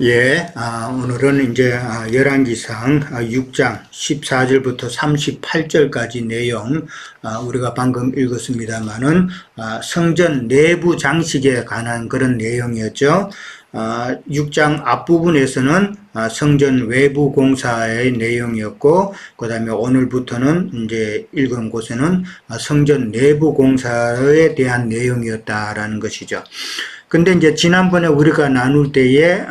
예, 오늘은 이제 열왕기상 6장 14절부터 38절까지 내용 우리가 방금 읽었습니다만은 성전 내부 장식에 관한 그런 내용이었죠. 6장 앞부분에서는 성전 외부 공사의 내용이었고, 그 다음에 오늘부터는 이제 읽은 곳에는 성전 내부 공사에 대한 내용이었다라는 것이죠. 근데 이제 지난번에 우리가 나눌 때에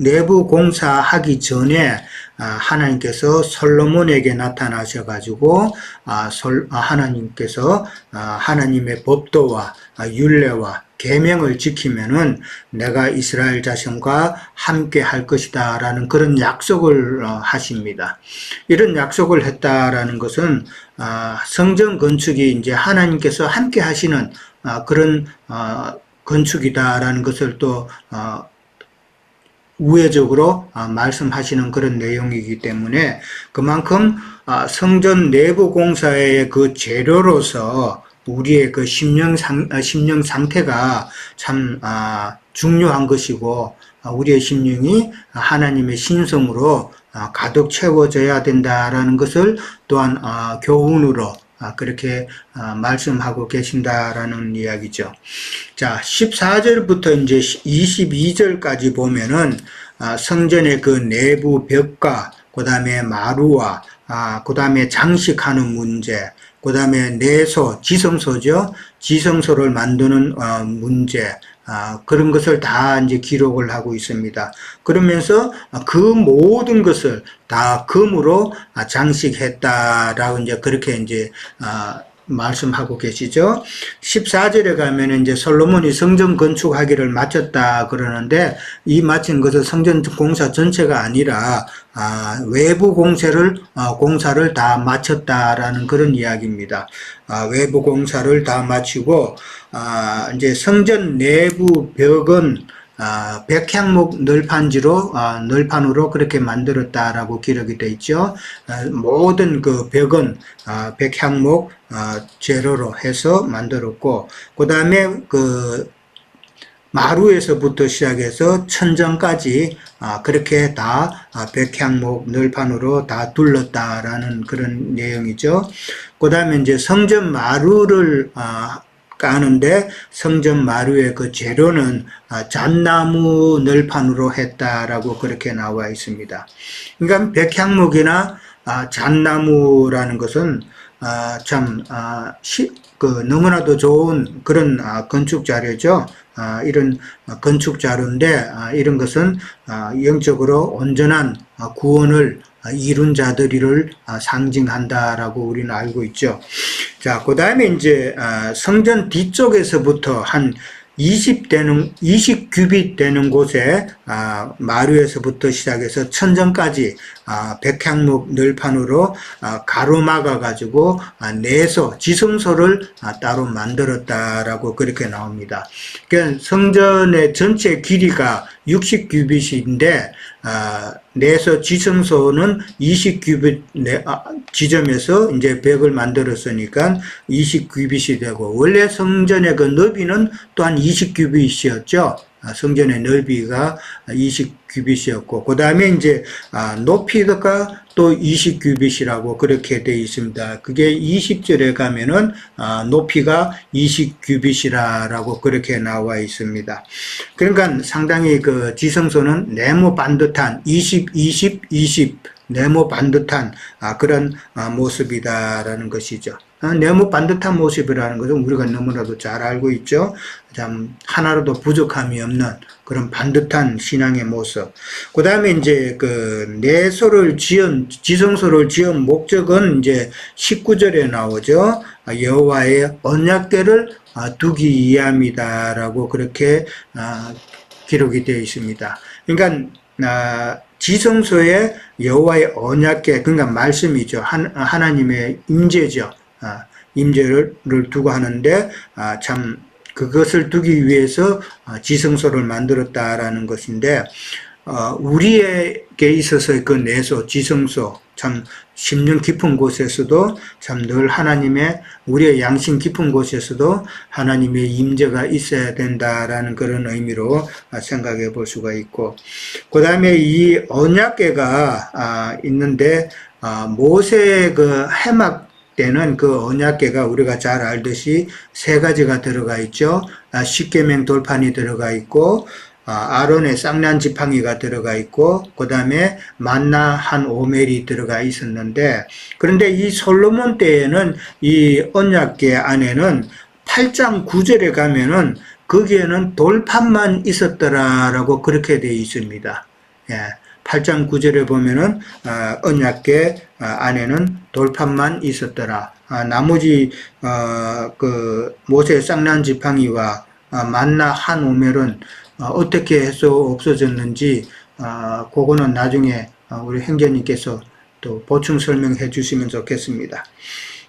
내부 공사하기 전에 하나님께서 솔로몬에게 나타나셔가지고 하나님께서 하나님의 법도와 율례와 계명을 지키면은 내가 이스라엘 자손과 함께 할 것이다 라는 그런 약속을 하십니다. 이런 약속을 했다라는 것은 성전 건축이 이제 하나님께서 함께 하시는 그런 건축이다라는 것을 또 우회적으로 말씀하시는 그런 내용이기 때문에 그만큼 성전 내부 공사의 그 재료로서 우리의 그 심령 상태가 참 중요한 것이고, 우리의 심령이 하나님의 신성으로 가득 채워져야 된다라는 것을 또한 교훈으로 그렇게 말씀하고 계신다라는 이야기죠. 자, 14절부터 이제 22절까지 보면은 성전의 그 내부 벽과 그 다음에 마루와 그 다음에 장식하는 문제, 그 다음에 내소, 지성소죠. 지성소를 만드는 문제, 그런 것을 다 이제 기록을 하고 있습니다. 그러면서 그 모든 것을 다 금으로 장식했다라고 이제 그렇게 이제 말씀하고 계시죠. 14절에 가면 이제 솔로몬이 성전 건축하기를 마쳤다 그러는데, 이 마친 것은 성전 공사 전체가 아니라 외부 공사를 다 마쳤다라는 그런 이야기입니다. 외부 공사를 다 마치고 이제 성전 내부 벽은 백향목 널판으로 그렇게 만들었다라고 기록이 되어 있죠. 모든 그 벽은 백향목 재료로 해서 만들었고, 그 다음에 그 마루에서부터 시작해서 천정까지 그렇게 다 백향목 널판으로 다 둘렀다라는 그런 내용이죠. 그 다음에 이제 성전 마루를 까는데 성전 마루의 그 재료는 잣나무 널판으로 했다라고 그렇게 나와 있습니다. 그러니까 백향목이나 잣나무라는 것은 참 너무나도 좋은 그런 건축 자료죠. 이런 건축 자료인데 이런 것은 영적으로 온전한 구원을 이룬 자들을 상징한다라고 우리는 알고 있죠. 자, 그 다음에 이제 성전 뒤쪽에서부터 한 20규빗 되는 곳에 마루에서부터 시작해서 천정까지 백향목 널판으로 가로막아 가지고 내소, 지성소를 따로 만들었다라고 그렇게 나옵니다. 그러니까 성전의 전체 길이가 60규빗인데 내소 지성소는 20규빗 지점에서 이제 벽을 만들었으니까 20규빗이 되고, 원래 성전의 그 너비는 또한 20규빗이었죠. 성전의 넓이가 20규빗이었고, 그 다음에 이제 높이가 또 20규빗이라고 그렇게 되어 있습니다. 그게 20절에 가면은 높이가 20규빗이라고 그렇게 나와 있습니다. 그러니까 상당히 그 지성소는 네모 반듯한 20 네모 반듯한 그런 모습이다라는 것이죠. 네모 반듯한 모습이라는 것은 우리가 너무나도 잘 알고 있죠. 참 하나라도 부족함이 없는 그런 반듯한 신앙의 모습. 그 다음에 이제 그 지성소를 지은 목적은 이제 19절에 나오죠. 여호와의 언약궤를 두기 위함이다라고 그렇게 기록이 되어 있습니다. 그러니까 지성소에 여호와의 언약궤, 그러니까 말씀이죠. 하나님의 임재죠. 임재를 두고 하는데 참 그것을 두기 위해서 지성소를 만들었다라는 것인데, 우리에게 있어서의 그 내소, 지성소, 참 심령 깊은 곳에서도 참 늘 하나님의, 우리의 양심 깊은 곳에서도 하나님의 임재가 있어야 된다라는 그런 의미로 생각해 볼 수가 있고, 그 다음에 이 언약궤가 있는데, 모세의 그 해막 때는 그 언약궤가 우리가 잘 알듯이 세 가지가 들어가 있죠. 십계명 돌판이 들어가 있고, 아론의 쌍난 지팡이가 들어가 있고, 그 다음에 만나 한 오멜이 들어가 있었는데, 그런데 이 솔로몬 때에는 이 언약궤 안에는 8장 9절에 가면은 거기에는 돌판만 있었더라라고 그렇게 되어 있습니다. 예. 8장 9절에 보면은 언약궤 안에는 돌판만 있었더라. 나머지 그 모세 쌍난 지팡이와 만나 한 오멜은 어떻게 해서 없어졌는지 그거는 나중에 우리 행자님께서 또 보충 설명해 주시면 좋겠습니다.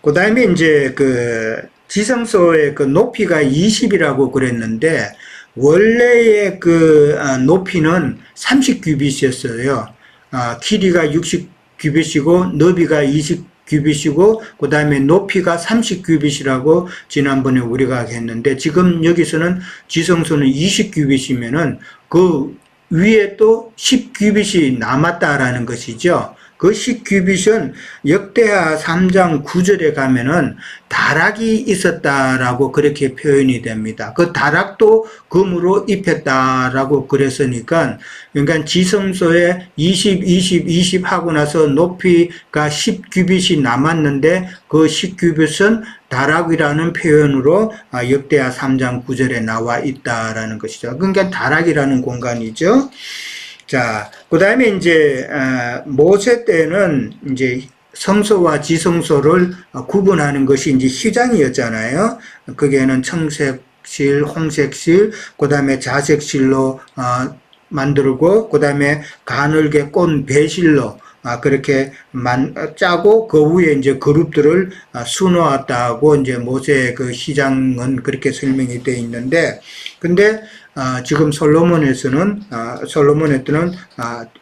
그 다음에 이제 그 지성소의 그 높이가 20이라고 그랬는데, 원래의 그 높이는 30규빗이었어요. 길이가 60규빗이고 너비가 20규빗이고 그 다음에 높이가 30규빗이라고 지난번에 우리가 했는데, 지금 여기서는 지성소는 20규빗이면은 그 위에 또 10규빗이 남았다라는 것이죠. 그 10규빗은 역대하 3장 9절에 가면은 다락이 있었다라고 그렇게 표현이 됩니다. 그 다락도 금으로 입혔다라고 그랬으니까, 그러니까 지성소에 20 하고 나서 높이가 10규빗이 남았는데, 그 10규빗은 다락이라는 표현으로 역대하 3장 9절에 나와 있다라는 것이죠. 그러니까 다락이라는 공간이죠. 자, 그 다음에 이제, 모세 때는 이제 성소와 지성소를 구분하는 것이 이제 휘장이었잖아요. 거기에는 청색실, 홍색실, 그 다음에 자색실로 만들고, 그 다음에 가늘게 꼰 배실로 그렇게 짜고, 그 위에 이제 그룹들을 수놓았다고 이제 모세의 그 휘장은 그렇게 설명이 되어 있는데, 근데 지금 솔로몬의 때는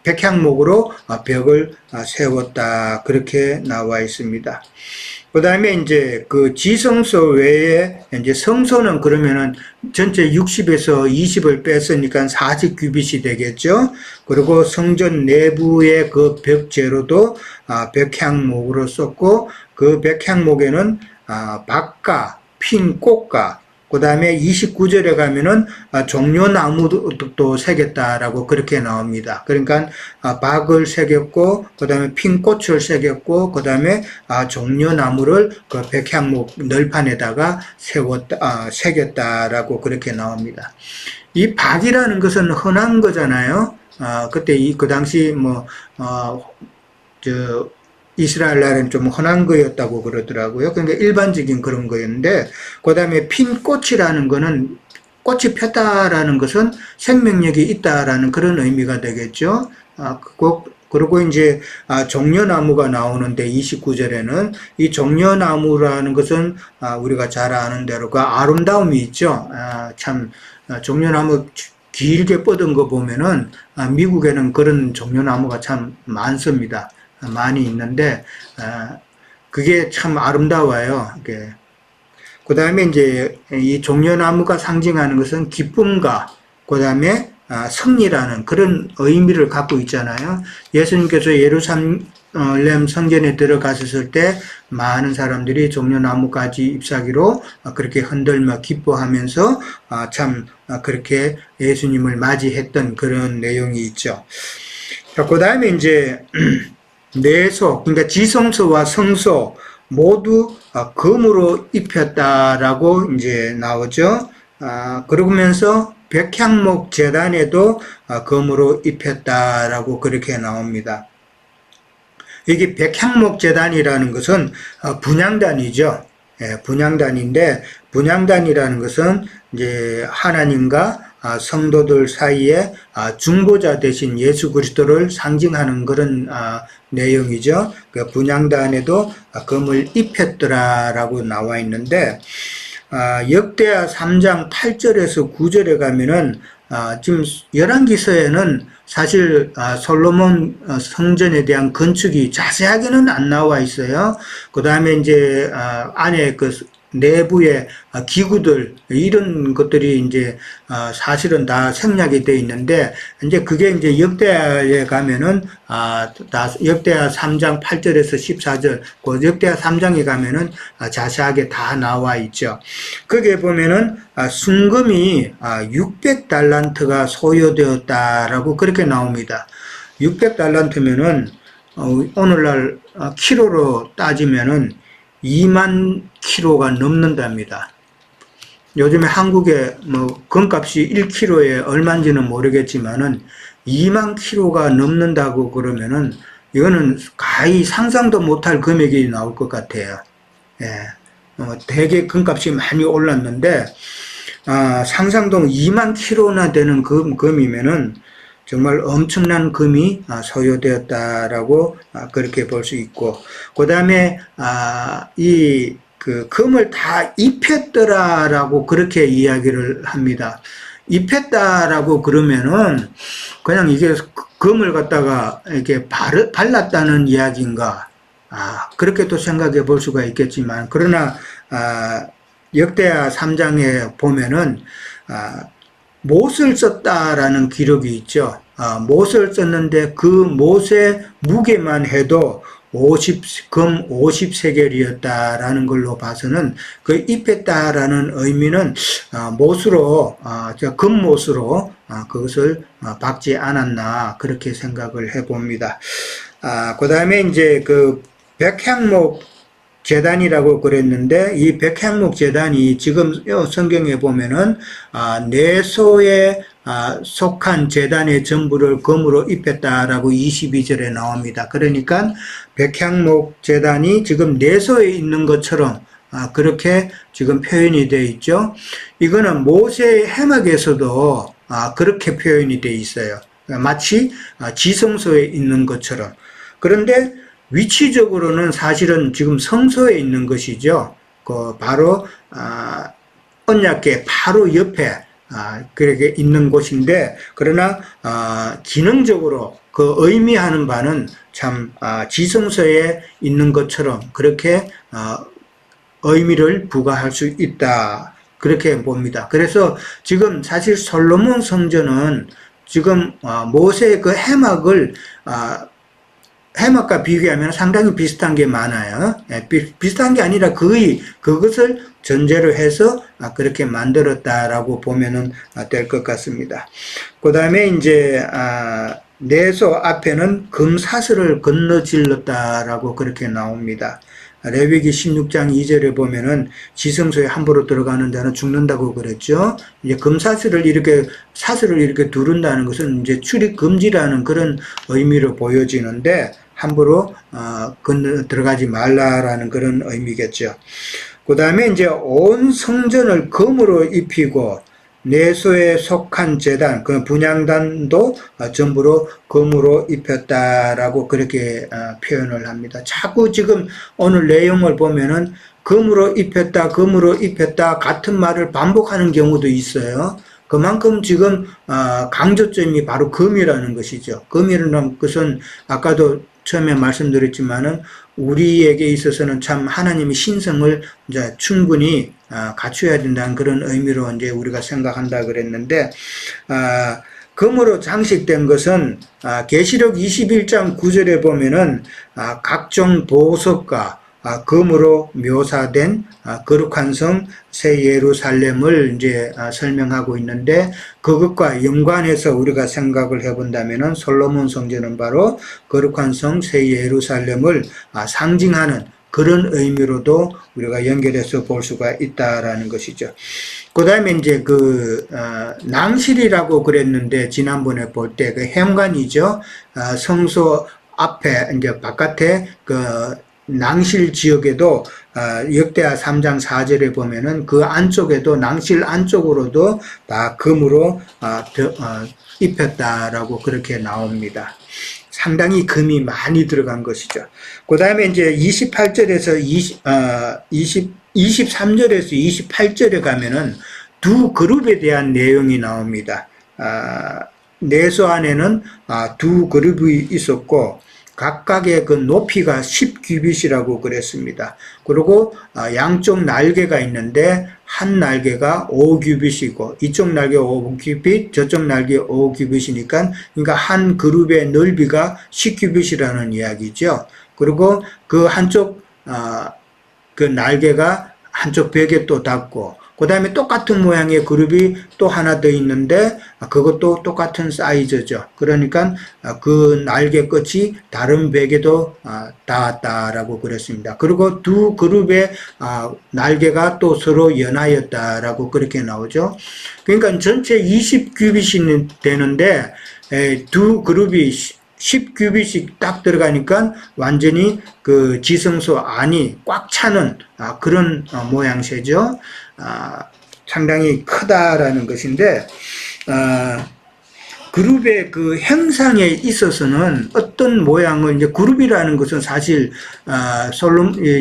백향목으로 벽을 세웠다, 그렇게 나와 있습니다. 그 다음에 이제 그 지성소 외에 이제 성소는 그러면은 전체 60에서 20을 뺐으니까 40규빗이 되겠죠. 그리고 성전 내부의 그 벽재로도 백향목으로 썼고, 그 백향목에는 박과, 핀, 꽃과, 그 다음에 29절에 가면은 종려나무도 새겼다라고 그렇게 나옵니다. 그러니까 박을 새겼고, 그 다음에 핀 꽃을 새겼고, 그 다음에 종려나무를 그 백향목 널판에다가 새겼다라고 그렇게 나옵니다. 이 박이라는 것은 흔한 거잖아요. 그때 그 당시 이스라엘 나라는 좀 흔한 거였다고 그러더라고요. 그러니까 일반적인 그런 거였는데, 그 다음에 핀 꽃이라는 거는, 꽃이 폈다라는 것은 생명력이 있다라는 그런 의미가 되겠죠. 그리고 이제 종려나무가 나오는데 29절에는 이 종려나무라는 것은 우리가 잘 아는 대로 그 아름다움이 있죠. 참 종려나무 길게 뻗은 거 보면은 미국에는 그런 종려나무가 참 많습니다. 많이 있는데, 그게 참 아름다워요. 그 다음에 이제 이 종려나무가 상징하는 것은 기쁨과, 그 다음에 승리라는 그런 의미를 갖고 있잖아요. 예수님께서 예루살렘 성전에 들어가셨을 때 많은 사람들이 종려나무가지 잎사귀로 그렇게 흔들며 기뻐하면서 참 그렇게 예수님을 맞이했던 그런 내용이 있죠. 그 다음에 이제 내소, 그러니까 지성소와 성소 모두 금으로 입혔다라고 이제 나오죠. 그러면서 백향목 제단에도 금으로 입혔다라고 그렇게 나옵니다. 이게 백향목 제단이라는 것은 분향단이죠. 분향단인데, 분향단이라는 것은 이제 하나님과 성도들 사이에 중보자 대신 예수 그리스도를 상징하는 그런 내용이죠. 그 분향단에도 금을 입혔더라라고 나와 있는데, 역대하 3장 8절에서 9절에 가면은 지금 열왕기서에는 사실 솔로몬 성전에 대한 건축이 자세하게는 안 나와 있어요. 그 다음에 이제 안에 그 내부의 기구들 이런 것들이 이제 사실은 다 생략이 되어 있는데 이제 그게 이제 역대하에 가면은 역대하 3장 8절에서 14절 그 역대하 3장에 가면은 자세하게 다 나와 있죠. 거기에 보면은 순금이 600달란트가 소요되었다라고 그렇게 나옵니다. 600달란트면은 오늘날 키로로 따지면은 2만 킬로가 넘는답니다. 요즘에 한국에 뭐 금값이 1kg에 얼마인지는 모르겠지만은 2만 킬로가 넘는다고 그러면은 이거는 거의 상상도 못할 금액이 나올 것 같아요. 예. 되게 금값이 많이 올랐는데 상상도 2만 킬로나 되는 금이면은 정말 엄청난 금이 소요되었다라고 그렇게 볼 수 있고, 그 다음에 그 금을 다 입혔더라라고 그렇게 이야기를 합니다. 입혔다라고 그러면은 그냥 이게 금을 갖다가 이렇게 발랐다는 이야기인가? 그렇게 또 생각해 볼 수가 있겠지만, 그러나 역대하 3장에 보면은 못을 썼다라는 기록이 있죠. 못을 썼는데 그 못의 무게만 해도 금 50세겔이었다라는 걸로 봐서는 그 입혔다라는 의미는 못으로 금못으로 그것을 박지 않았나 그렇게 생각을 해봅니다. 그 다음에 이제 그 백향목 제단이라고 그랬는데 이 백향목 제단이 지금 성경에 보면은 내소에 속한 제단의 전부를 금으로 입혔다라고 22절에 나옵니다. 그러니까 백향목 제단이 지금 내소에 있는 것처럼 그렇게 지금 표현이 되어 있죠. 이거는 모세의 해막에서도 그렇게 표현이 되어 있어요. 마치 지성소에 있는 것처럼. 그런데 위치적으로는 사실은 지금 성소에 있는 것이죠. 바로 언약궤 바로 옆에 그렇게 있는 곳인데, 그러나 기능적으로 그 의미하는 바는 참 지성소에 있는 것처럼 그렇게 의미를 부과할 수 있다 그렇게 봅니다. 그래서 지금 사실 솔로몬 성전은 지금 모세의 그 해막과 비교하면 상당히 비슷한 게 많아요. 비슷한 게 아니라 거의 그것을 전제로 해서 그렇게 만들었다라고 보면은 될 것 같습니다. 그 다음에 이제 내소 앞에는 금사슬을 건너질렀다라고 그렇게 나옵니다. 레위기 16장 2절에 보면은 지성소에 함부로 들어가는 자는 죽는다고 그랬죠. 이제 금사슬을 이렇게 사슬을 이렇게 두른다는 것은 이제 출입 금지라는 그런 의미로 보여지는데 함부로 건너 들어가지 말라라는 그런 의미겠죠. 그 다음에 이제 온 성전을 금으로 입히고 내소에 속한 제단, 그 분향단도 전부로 금으로 입혔다라고 그렇게 표현을 합니다. 자꾸 지금 오늘 내용을 보면은 금으로 입혔다, 금으로 입혔다 같은 말을 반복하는 경우도 있어요. 그만큼 지금 강조점이 바로 금이라는 것이죠. 금이라는 것은 아까도 처음에 말씀드렸지만은 우리에게 있어서는 참 하나님의 신성을 이제 충분히 갖춰야 된다는 그런 의미로 이제 우리가 생각한다 그랬는데, 금으로 장식된 것은 계시록 21장 9절에 보면은 각종 보석과 금으로 묘사된 거룩한 성 새 예루살렘을 이제 설명하고 있는데, 그것과 연관해서 우리가 생각을 해본다면은 솔로몬 성전은 바로 거룩한 성 새 예루살렘을 상징하는 그런 의미로도 우리가 연결해서 볼 수가 있다라는 것이죠. 그 다음에 이제 낭실이라고 그랬는데, 지난번에 볼 때 그 현관이죠. 성소 앞에 이제 바깥에 낭실 지역에도 역대하 3장 4절에 보면은 그 안쪽에도 낭실 안쪽으로도 다 금으로 입혔다라고 그렇게 나옵니다. 상당히 금이 많이 들어간 것이죠. 그 다음에 이제 23절에서 28절에 가면은 두 그룹에 대한 내용이 나옵니다. 내수 안에는 두 그룹이 있었고 각각의 그 높이가 10규빗이라고 그랬습니다. 그리고 양쪽 날개가 있는데 한 날개가 5규빗이고 이쪽 날개 5규빗 저쪽 날개 5규빗이니까 그러니까 한 그룹의 넓이가 10규빗이라는 이야기죠. 그리고 그 한쪽 그 날개가 한쪽 벽에 또 닿고 그 다음에 똑같은 모양의 그룹이 또 하나 더 있는데 그것도 똑같은 사이즈죠. 그러니까 그 날개 끝이 다른 벽에도 닿았다라고 그랬습니다. 그리고 두 그룹의 날개가 또 서로 연하였다라고 그렇게 나오죠. 그러니까 전체 20규빗이 되는데 두 그룹이 10규빗씩 딱 들어가니까 완전히 그 지성소 안이 꽉 차는 그런 모양새죠. 상당히 크다라는 것인데, 그룹의 그 형상에 있어서는 어떤 모양을, 이제 그룹이라는 것은 사실,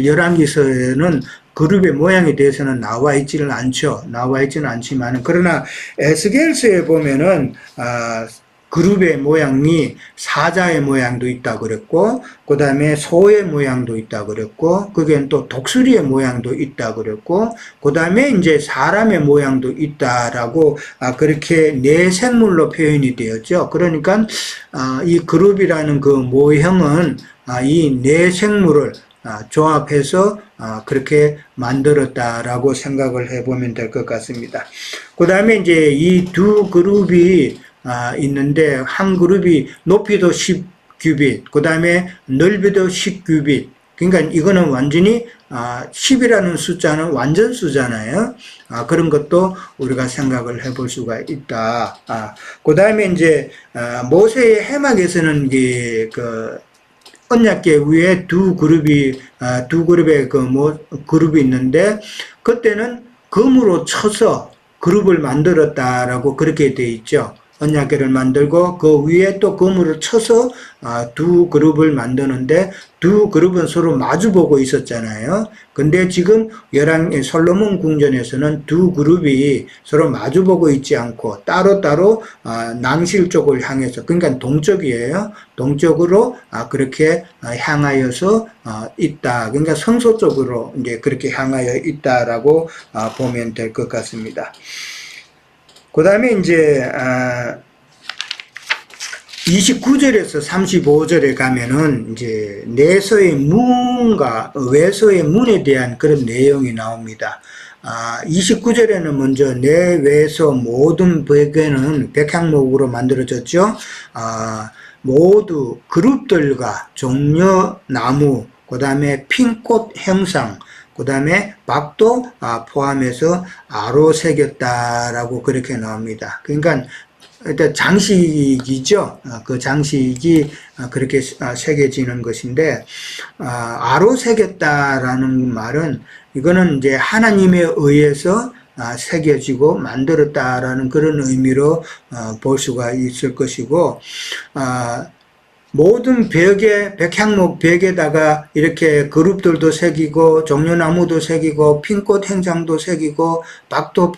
열왕기서에는 그룹의 모양에 대해서는 나와 있지는 않죠. 나와 있지는 않지만, 그러나 에스겔서에 보면은, 그룹의 모양이 사자의 모양도 있다 그랬고, 그 다음에 소의 모양도 있다 그랬고, 그게 또 독수리의 모양도 있다 그랬고, 그 다음에 이제 사람의 모양도 있다라고, 그렇게 네 생물로 표현이 되었죠. 그러니까, 이 그룹이라는 그 모형은, 이 네 생물을 조합해서, 그렇게 만들었다라고 생각을 해보면 될 것 같습니다. 그 다음에 이제 이 두 그룹이 있는데 한 그룹이 높이도 10규빗, 그 다음에 넓이도 10규빗. 그러니까 이거는 완전히 10이라는 숫자는 완전수잖아요. 그런 것도 우리가 생각을 해볼 수가 있다. 그 다음에 이제 모세의 해막에서는 그 언약궤 위에 두 그룹의 그룹이 있는데 그때는 금으로 쳐서 그룹을 만들었다라고 그렇게 돼 있죠. 언약궤를 만들고 그 위에 또 금으로 쳐서 두 그룹을 만드는데 두 그룹은 서로 마주보고 있었잖아요. 근데 지금 솔로몬 궁전에서는 두 그룹이 서로 마주보고 있지 않고 따로따로 낭실 쪽을 향해서, 그러니까 동쪽이에요. 동쪽으로 그렇게 향하여서 있다. 그러니까 성소 쪽으로 이제 그렇게 향하여 있다라고 보면 될 것 같습니다. 그 다음에 이제 29절에서 35절에 가면은 이제 내소의 문과 외소의 문에 대한 그런 내용이 나옵니다. 29절에는 먼저 내외소 모든 벽에는 백향목으로 만들어졌죠. 모두 그룹들과 종려나무, 그 다음에 핀꽃 형상, 그 다음에 박도 포함해서 아로 새겼다라고 그렇게 나옵니다. 그러니까 일단 장식이죠. 그 장식이 그렇게 새겨지는 것인데, 아로 새겼다라는 말은 이거는 이제 하나님에 의해서 새겨지고 만들었다라는 그런 의미로 볼 수가 있을 것이고, 모든 벽에, 백향목 벽에다가 이렇게 그룹들도 새기고, 종려나무도 새기고, 핀꽃 행장도 새기고, 박도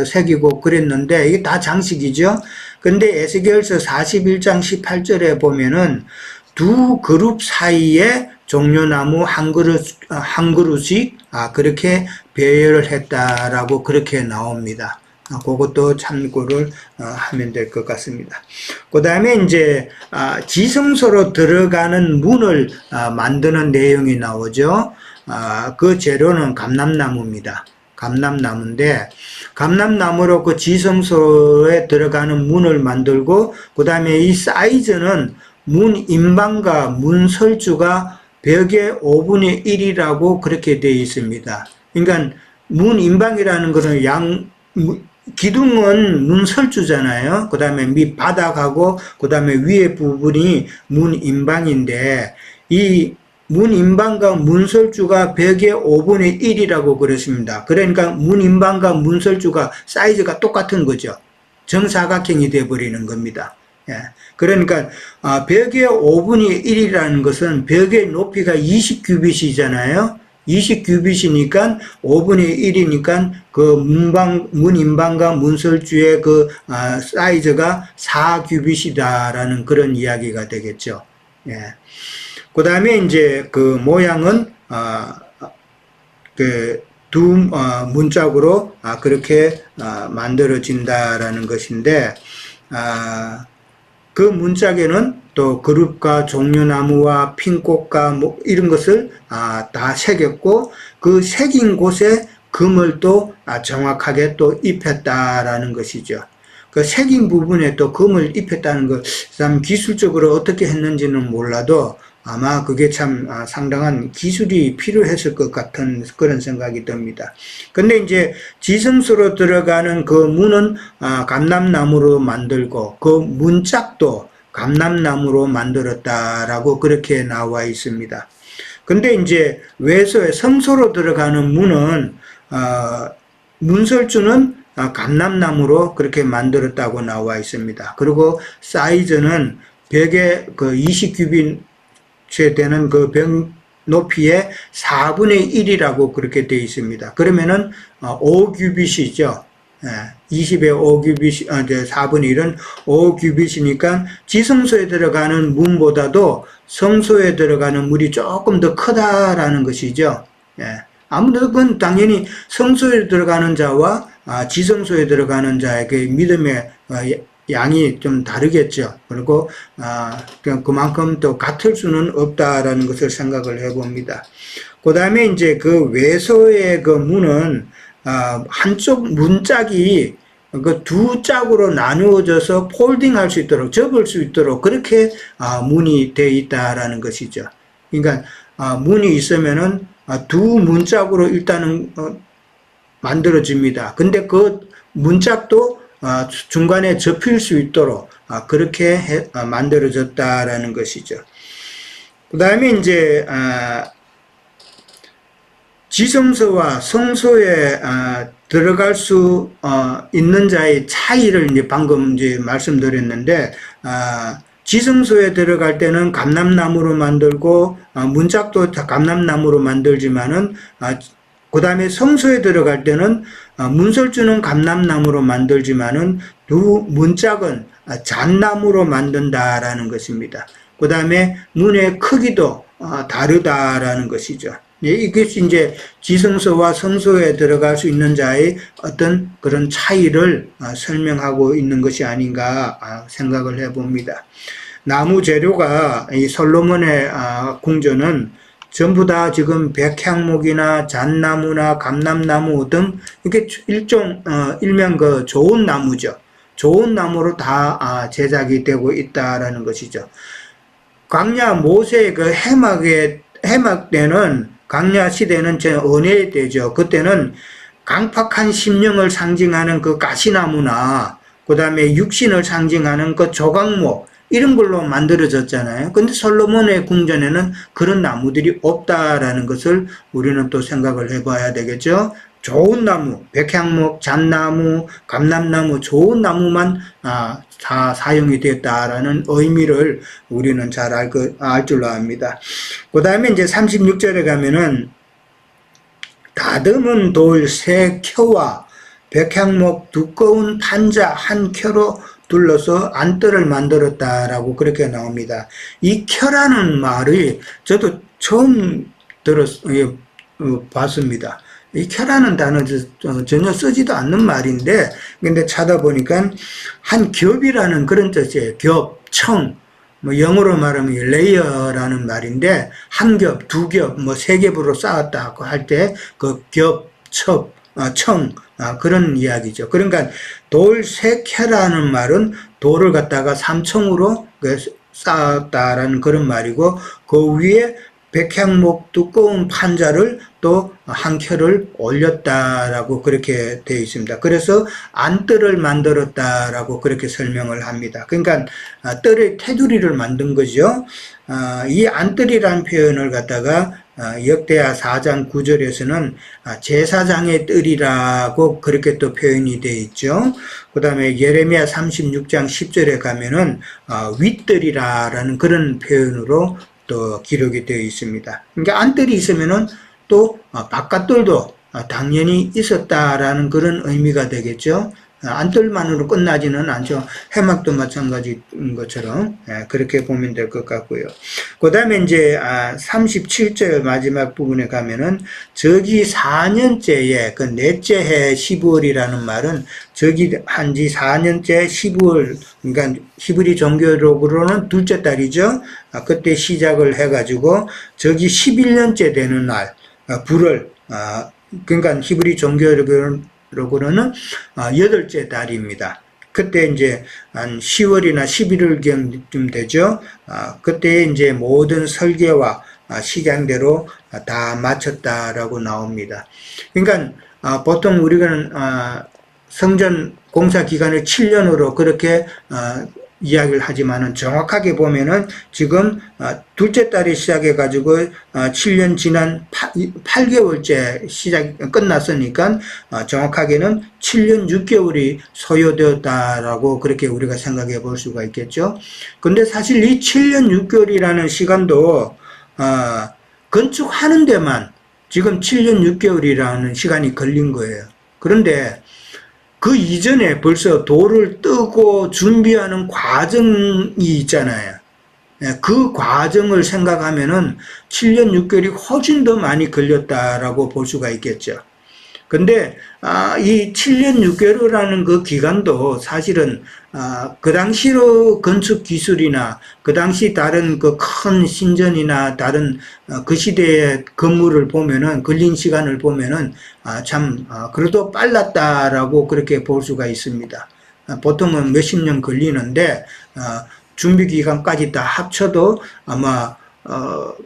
새기고 그랬는데, 이게 다 장식이죠? 근데 에스겔서 41장 18절에 보면은 두 그룹 사이에 종려나무 한 그루씩, 그렇게 배열을 했다라고 그렇게 나옵니다. 그것도 참고를 하면 될 것 같습니다. 그 다음에 이제 지성소로 들어가는 문을 만드는 내용이 나오죠. 그 재료는 감람나무입니다. 감람나무인데, 감람나무로 그 지성소에 들어가는 문을 만들고, 그 다음에 이 사이즈는 문 인방과 문 설주가 벽의 5분의 1이라고 그렇게 되어 있습니다. 그러니까 문 인방이라는 것은 기둥은 문 설주잖아요. 그 다음에 밑 바닥하고 그 다음에 위에 부분이 문 인방인데, 이 문 인방과 문 설주가 벽의 5분의 1이라고 그랬습니다. 그러니까 문 인방과 문 설주가 사이즈가 똑같은 거죠. 정사각형이 되어버리는 겁니다. 그러니까 벽의 5분의 1이라는 것은 벽의 높이가 20규빗이잖아요. 20규빗이니까 5분의 1이니까 그 문인방과 문설주의 그 사이즈가 4규빗이다라는 그런 이야기가 되겠죠. 예. 그 다음에 이제 그 모양은 그 두 문짝으로 그렇게 만들어진다라는 것인데, 그 문짝에는 또 그룹과 종려나무와 핀꽃과 뭐 이런 것을 다 새겼고, 그 새긴 곳에 금을 또 정확하게 또 입혔다라는 것이죠. 그 새긴 부분에 또 금을 입혔다는 것, 참 기술적으로 어떻게 했는지는 몰라도 아마 그게 참 상당한 기술이 필요했을 것 같은 그런 생각이 듭니다. 근데 이제 지성소로 들어가는 그 문은 감람나무로 만들고, 그 문짝도 감람나무로 만들었다라고 그렇게 나와 있습니다. 근데 이제 외소의 성소로 들어가는 문은 문설주는 감람나무로 그렇게 만들었다고 나와 있습니다. 그리고 사이즈는 벽에 그 20규빗 되는 그 벽 높이의 4분의 1이라고 그렇게 되어 있습니다. 그러면은 5규빗이죠. 20의 5규빗, 4분의 1은 5규빗이니까 지성소에 들어가는 문보다도 성소에 들어가는 문이 조금 더 크다라는 것이죠. 아무래도 그건 당연히 성소에 들어가는 자와 지성소에 들어가는 자의 그 믿음의 양이 좀 다르겠죠. 그리고 그만큼 또 같을 수는 없다라는 것을 생각을 해봅니다. 그 다음에 이제 그 외소의 그 문은 한쪽 문짝이 그 두 짝으로 나누어져서 폴딩할 수 있도록, 접을 수 있도록 그렇게 문이 되어 있다라는 것이죠. 그러니까 문이 있으면은 두 문짝으로 일단은 만들어집니다. 근데 그 문짝도 중간에 접힐 수 있도록 그렇게 만들어졌다라는 것이죠. 그 다음에 이제 지성소와 성소에 들어갈 수 있는 자의 차이를 이제 방금 이제 말씀드렸는데, 지성소에 들어갈 때는 감람나무로 만들고 문짝도 감람나무로 만들지만은 그 다음에 성소에 들어갈 때는 문설주는 감람나무로 만들지만은 두 문짝은 잣나무로 만든다라는 것입니다. 그 다음에 문의 크기도 다르다라는 것이죠. 이것이 이제 지성소와 성소에 들어갈 수 있는 자의 어떤 그런 차이를 설명하고 있는 것이 아닌가 생각을 해봅니다. 나무 재료가 이 솔로몬의 궁전은 전부 다 지금 백향목이나 잣나무나 감람나무 등 이렇게 일명 그 좋은 나무죠. 좋은 나무로 다 제작이 되고 있다라는 것이죠. 광야 모세의 그 해막 때는, 광야 시대는 제 은혜의 때죠. 그때는 강팍한 심령을 상징하는 그 가시나무나 그 다음에 육신을 상징하는 그 조각목 이런 걸로 만들어졌잖아요. 근데 솔로몬의 궁전에는 그런 나무들이 없다라는 것을 우리는 또 생각을 해봐야 되겠죠. 좋은 나무, 백향목, 잣나무, 감람나무, 좋은 나무만 다 사용이 되었다라는 의미를 우리는 잘 알 줄로 압니다. 그 다음에 이제 36절에 가면은 다듬은 돌 3켜와 백향목 두꺼운 판자 1켜로 둘러서 안뜰을 만들었다라고 그렇게 나옵니다. 이 켜라는 말이 저도 처음 봤습니다. 이 켜라는 단어 전혀 쓰지도 않는 말인데, 근데 찾아보니까 한 겹이라는 그런 뜻이에요. 겹, 청, 뭐 영어로 말하면 레이어라는 말인데, 한 겹, 두 겹, 뭐 세 겹으로 쌓았다고 할 때 그 겹, 청, 그런 이야기죠. 그러니까 돌 3켜라는 말은 돌을 갖다가 3청으로 쌓았다라는 그런 말이고, 그 위에 백향목 두꺼운 판자를 또 1켜를 올렸다라고 그렇게 되어 있습니다. 그래서 안뜰을 만들었다라고 그렇게 설명을 합니다. 그러니까 뜰의 테두리를 만든 거죠. 이 안뜰이라는 표현을 갖다가 역대하 4장 9절에서는 제사장의 뜰이라고 그렇게 또 표현이 되어 있죠. 그 다음에 예레미야 36장 10절에 가면은 윗뜰이라는 그런 표현으로 또 기록이 되어 있습니다. 그러니까 안뜰이 있으면은 또 바깥돌도 당연히 있었다라는 그런 의미가 되겠죠. 안뜰만으로 끝나지는 않죠. 해막도 마찬가지인 것처럼 그렇게 보면 될 것 같고요. 그 다음에 이제 37절 마지막 부분에 가면은 저기 4년째에 그 넷째 해 12월이라는 말은 저기 한지 4년째 12월, 그러니까 히브리 종교적으로는 둘째 달이죠. 그때 시작을 해가지고 저기 11년째 되는 날 불을 그러니까 히브리 종교적으로는 여덟째 달입니다. 그때 이제 한 10월이나 11월경쯤 되죠. 그때 이제 모든 설계와 시간대로 다 마쳤다라고 나옵니다. 그러니까 보통 우리는 성전 공사 기간을 7년으로 그렇게 이야기를 하지만은 정확하게 보면은 지금 둘째 달에 시작해 가지고 7년 지난 8개월째 시작 끝났으니까 정확하게는 7년 6개월이 소요되었다라고 그렇게 우리가 생각해 볼 수가 있겠죠. 근데 사실 이 7년 6개월이라는 시간도 건축하는 데만 지금 7년 6개월이라는 시간이 걸린 거예요. 그런데 그 이전에 벌써 돌을 뜨고 준비하는 과정이 있잖아요. 그 과정을 생각하면은 7년 6개월이 훨씬 더 많이 걸렸다라고 볼 수가 있겠죠. 근데 이 7년 6개월이라는 그 기간도 사실은 그 당시로 건축 기술이나 그 당시 다른 그 큰 신전이나 다른 그 시대의 건물을 보면은 걸린 시간을 보면은 참 그래도 빨랐다라고 그렇게 볼 수가 있습니다. 보통은 몇십 년 걸리는데 준비 기간까지 다 합쳐도 아마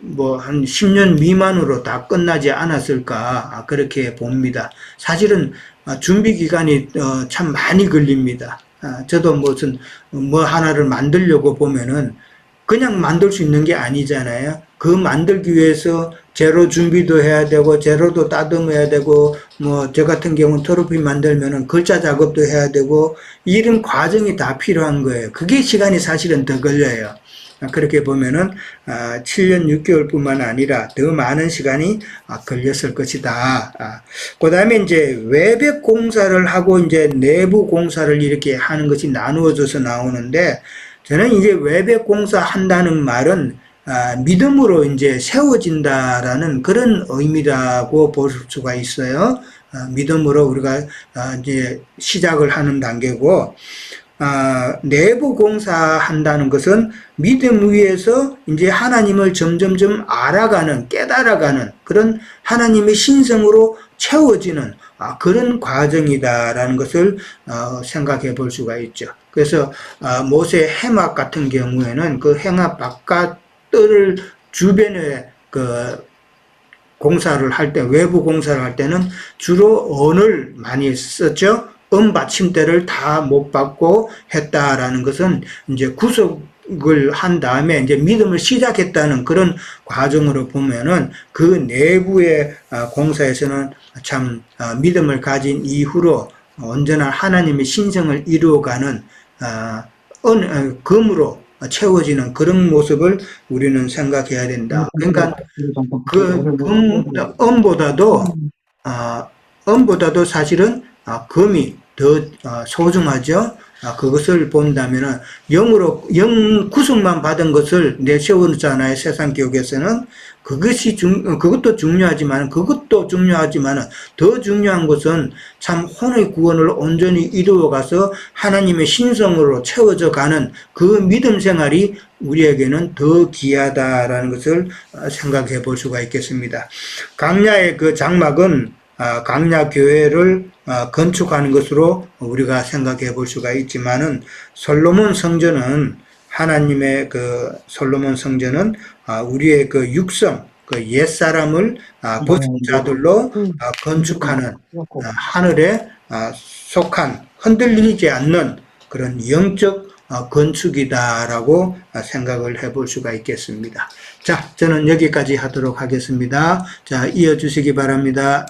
뭐, 한 10년 미만으로 다 끝나지 않았을까, 그렇게 봅니다. 사실은, 준비 기간이, 참 많이 걸립니다. 저도 무슨, 뭐 하나를 만들려고 보면은, 그냥 만들 수 있는 게 아니잖아요. 그 만들기 위해서 재료 준비도 해야 되고, 재료도 따듬어야 되고, 뭐, 저 같은 경우는 트로피 만들면은 글자 작업도 해야 되고, 이런 과정이 다 필요한 거예요. 그게 시간이 사실은 더 걸려요. 그렇게 보면은 7년 6개월뿐만 아니라 더 많은 시간이 걸렸을 것이다. 그다음에 이제 외벽 공사를 하고 이제 내부 공사를 이렇게 하는 것이 나누어져서 나오는데 저는 이제 외벽 공사 한다는 말은 믿음으로 이제 세워진다라는 그런 의미라고 볼 수가 있어요. 믿음으로 우리가 이제 시작을 하는 단계고 내부 공사한다는 것은 믿음 위에서 이제 하나님을 점점점 알아가는, 깨달아가는 그런 하나님의 신성으로 채워지는 그런 과정이다라는 것을 생각해 볼 수가 있죠. 그래서 모세 해막 같은 경우에는 그 해막 바깥을 주변에 그 공사를 할 때, 외부 공사를 할 때는 주로 언을 많이 썼죠. 받침대를 다 못 받고 했다라는 것은 이제 구속을 한 다음에 이제 믿음을 시작했다는 그런 과정으로 보면은 그 내부의 공사에서는 참 믿음을 가진 이후로 언제나 하나님의 신성을 이루어가는 금으로 채워지는 그런 모습을 우리는 생각해야 된다. 그러니까 음보다도, 음보다도 사실은, 금이 더 소중하죠. 그것을 본다면은, 영 구속만 받은 것을 내세우잖아요. 세상 기업에서는. 그것도 중요하지만, 더 중요한 것은 참 혼의 구원을 온전히 이루어가서 하나님의 신성으로 채워져 가는 그 믿음 생활이 우리에게는 더 귀하다라는 것을 생각해 볼 수가 있겠습니다. 강야의 그 장막은 강야 교회를 건축하는 것으로 우리가 생각해 볼 수가 있지만은 솔로몬 성전은 하나님의 그 솔로몬 성전은 우리의 그 육성, 그 옛사람을 보신 자들로 건축하는 하늘에 속한 흔들리지 않는 그런 영적 건축이다라고 생각을 해볼 수가 있겠습니다. 자, 저는 여기까지 하도록 하겠습니다. 자, 이어주시기 바랍니다.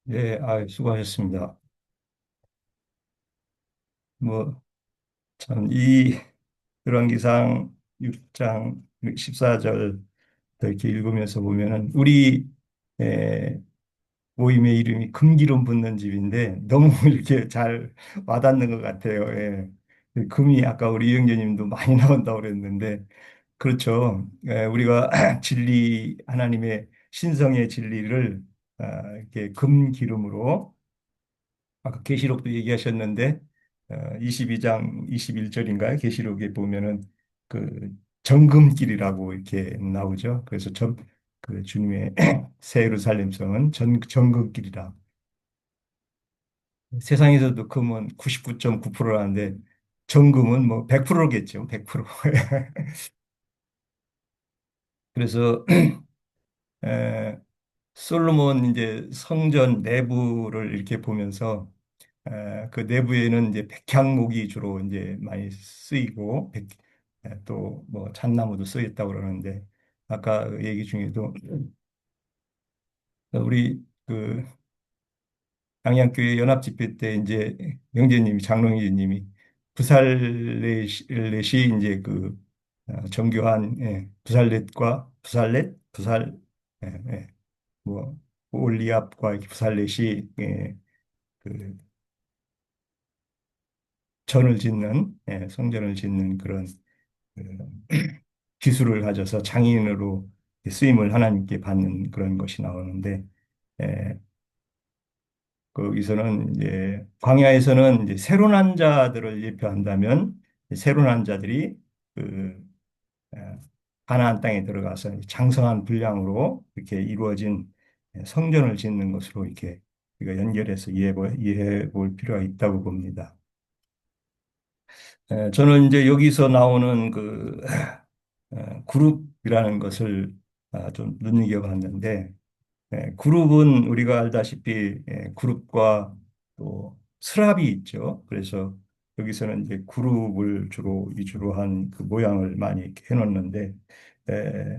네, 수고하셨습니다. 뭐, 참, 이 열왕기상 6장 14절 이렇게 읽으면서 보면은 우리 에, 모임의 이름이 금기름 붓는 집인데 너무 이렇게 잘 와닿는 것 같아요. 예. 금이 아까 우리 이영재님도 많이 나온다고 그랬는데 그렇죠. 우리가 진리 하나님의 신성의 진리를 이렇게 금기름으로 아까 계시록도 얘기하셨는데 22장 21절인가요? 계시록에 보면은 그 정금길이라고 이렇게 나오죠. 그래서 그 주님의 새 예루살렘 성은 정금길이라. 세상에서도 금은 99.9%라는데 정금은 뭐 100%겠죠. 100%. 그래서 솔로몬 이제 성전 내부를 이렇게 보면서 그 내부에는 이제 백향목이 주로 이제 많이 쓰이고 또뭐 잣나무도 쓰였다고 그러는데 아까 그 얘기 중에도 우리 그 양양교회 연합집회 때 이제 영재님이 장로님이 부살렛이 이제 그 정교한 부살렛 예, 예, 뭐 올리압과 부살렛이 그 성전을 짓는 그런 그 기술을 가져서 장인으로 쓰임을 하나님께 받는 그런 것이 나오는데 에, 거기서는 이제 광야에서는 이제 새로 난 자들을 예표한다면 새로 난 자들이 그 에, 가나안 땅에 들어가서 장성한 분량으로 이렇게 이루어진 성전을 짓는 것으로 이렇게 우리가 연결해서 이해해 볼 필요가 있다고 봅니다. 저는 이제 여기서 나오는 그 그룹이라는 것을 좀 눈여겨봤는데 그룹은 우리가 알다시피 그룹과 또 스랍이 있죠. 그래서 여기서는 이제 그룹을 주로 위주로 한 그 모양을 많이 이렇게 해놓는데 에,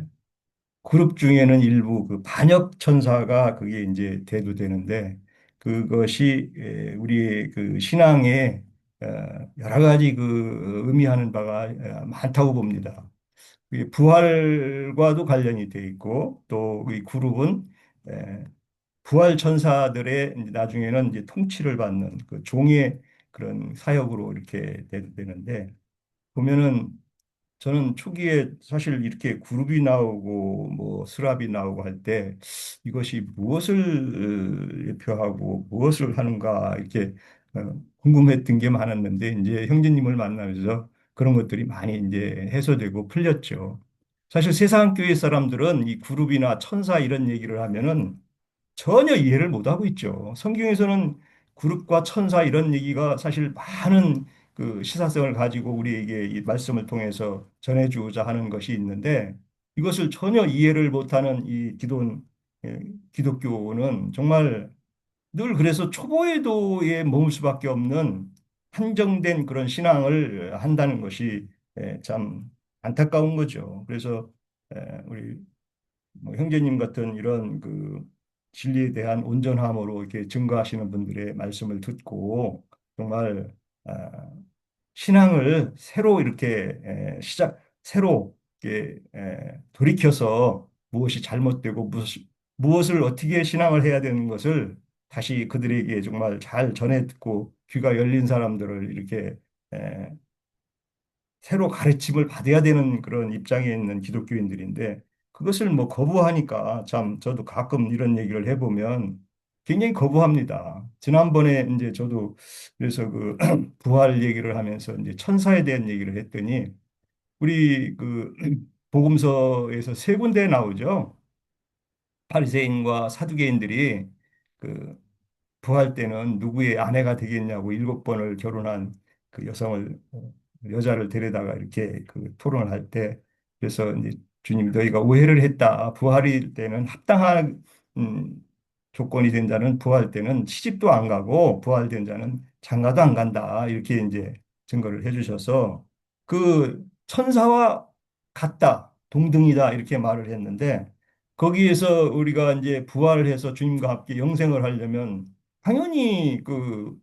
그룹 중에는 일부 그 반역 천사가 그게 이제 대두되는데 그것이 우리의 그 신앙에 어, 여러 가지 그 의미하는 바가 많다고 봅니다. 그게 부활과도 관련이 돼 있고 또 이 그룹은 에, 부활 천사들의 이제 나중에는 이제 통치를 받는 그 종의 그런 사역으로 이렇게 되는데 보면은 저는 초기에 사실 이렇게 그룹이 나오고 뭐 스랍이 나오고 할 때 이것이 무엇을 예표하고 무엇을 하는가 이렇게 궁금했던 게 많았는데 이제 형제님을 만나면서 그런 것들이 많이 이제 해소되고 풀렸죠. 사실 세상 교회 사람들은 이 그룹이나 천사 이런 얘기를 하면은 전혀 이해를 못하고 있죠. 성경에서는 그룹과 천사 이런 얘기가 사실 많은 그 시사성을 가지고 우리에게 이 말씀을 통해서 전해주고자 하는 것이 있는데 이것을 전혀 이해를 못하는 이 예, 기독교는 정말 늘 그래서 초보에도에 머물 수밖에 없는 한정된 그런 신앙을 한다는 것이 참 안타까운 거죠. 그래서 우리 뭐 형제님 같은 이런 그 진리에 대한 온전함으로 이렇게 증거하시는 분들의 말씀을 듣고 정말 신앙을 새로 이렇게 새로 이렇게 돌이켜서 무엇이 잘못되고 무엇을 어떻게 신앙을 해야 되는 것을 다시 그들에게 정말 잘 전해 듣고 귀가 열린 사람들을 이렇게 새로 가르침을 받아야 되는 그런 입장에 있는 기독교인들인데 그것을 뭐 거부하니까 참 저도 가끔 이런 얘기를 해보면 굉장히 거부합니다. 지난번에 이제 저도 그래서 그 부활 얘기를 하면서 이제 천사에 대한 얘기를 했더니 우리 그 복음서에서 세 군데 나오죠. 바리새인과 사두개인들이 그 부할 때는 누구의 아내가 되겠냐고 7번을 결혼한 그 여자를 데려다가 이렇게 그 토론을 할 때 그래서 이제 주님 너희가 오해를 했다. 부활일 때는 합당한 조건이 된 자는 부활 때는 시집도 안 가고 부활된 자는 장가도 안 간다. 이렇게 이제 증거를 해주셔서 그 천사와 같다. 동등이다. 이렇게 말을 했는데 거기에서 우리가 이제 부활을 해서 주님과 함께 영생을 하려면 당연히 그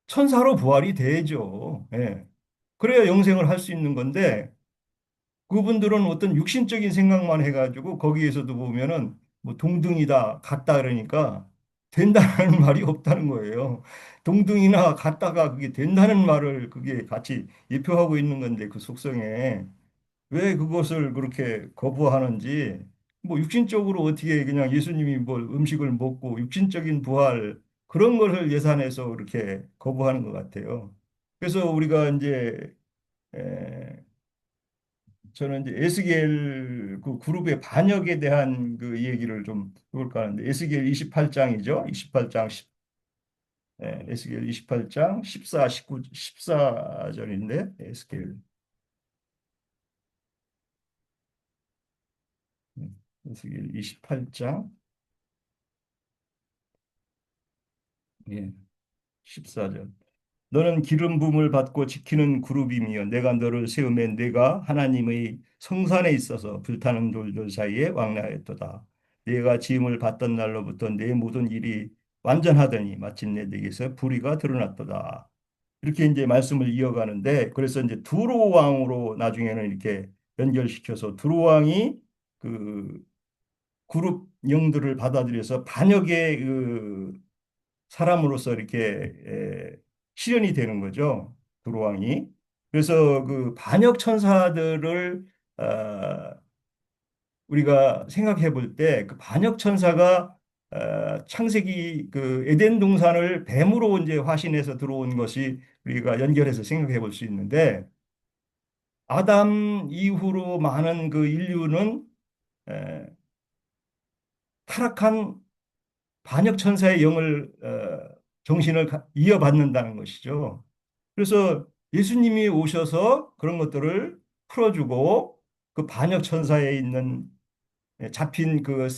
천사로 부활이 되죠. 예. 그래야 영생을 할 수 있는 건데 그분들은 어떤 육신적인 생각만 해가지고 거기에서도 보면은 뭐 동등이다, 같다 그러니까 된다는 말이 없다는 거예요. 동등이나 같다가 그게 된다는 말을 그게 같이 예표하고 있는 건데 그 속성에 왜 그것을 그렇게 거부하는지 뭐 육신적으로 어떻게 그냥 예수님이 뭘 음식을 먹고 육신적인 부활 그런 것을 예산해서 그렇게 거부하는 것 같아요. 그래서 우리가 이제 저는 이제 에스겔 그 그룹의 반역에 대한 그 얘기를 좀 해볼까 하는데 에스겔 28장이죠. 28장 10, 에스겔 28장 14, 19, 14절인데 에스겔 에스겔 28장 14절. 너는 기름 부음을 받고 지키는 그룹이며 내가 너를 세우매 내가 하나님의 성산에 있어서 불타는 돌들 사이에 왕래하였도다. 내가 지음을 받던 날로부터 내 모든 일이 완전하더니 마침내 내게서 불의가 드러났도다. 이렇게 이제 말씀을 이어가는데 그래서 이제 두로 왕으로 나중에는 이렇게 연결시켜서 두로 왕이 그 그룹 영들을 받아들여서 반역의 그 사람으로서 이렇게 실현이 되는 거죠. 두루왕이. 그래서 그 반역 천사들을 우리가 생각해 볼 때 그 반역 천사가 창세기 그 에덴 동산을 뱀으로 이제 화신해서 들어온 것이 우리가 연결해서 생각해 볼 수 있는데 아담 이후로 많은 그 인류는 에, 타락한 반역 천사의 영을 정신을 이어받는다는 것이죠. 그래서 예수님이 오셔서 그런 것들을 풀어주고 그 반역 천사에 있는 잡힌 그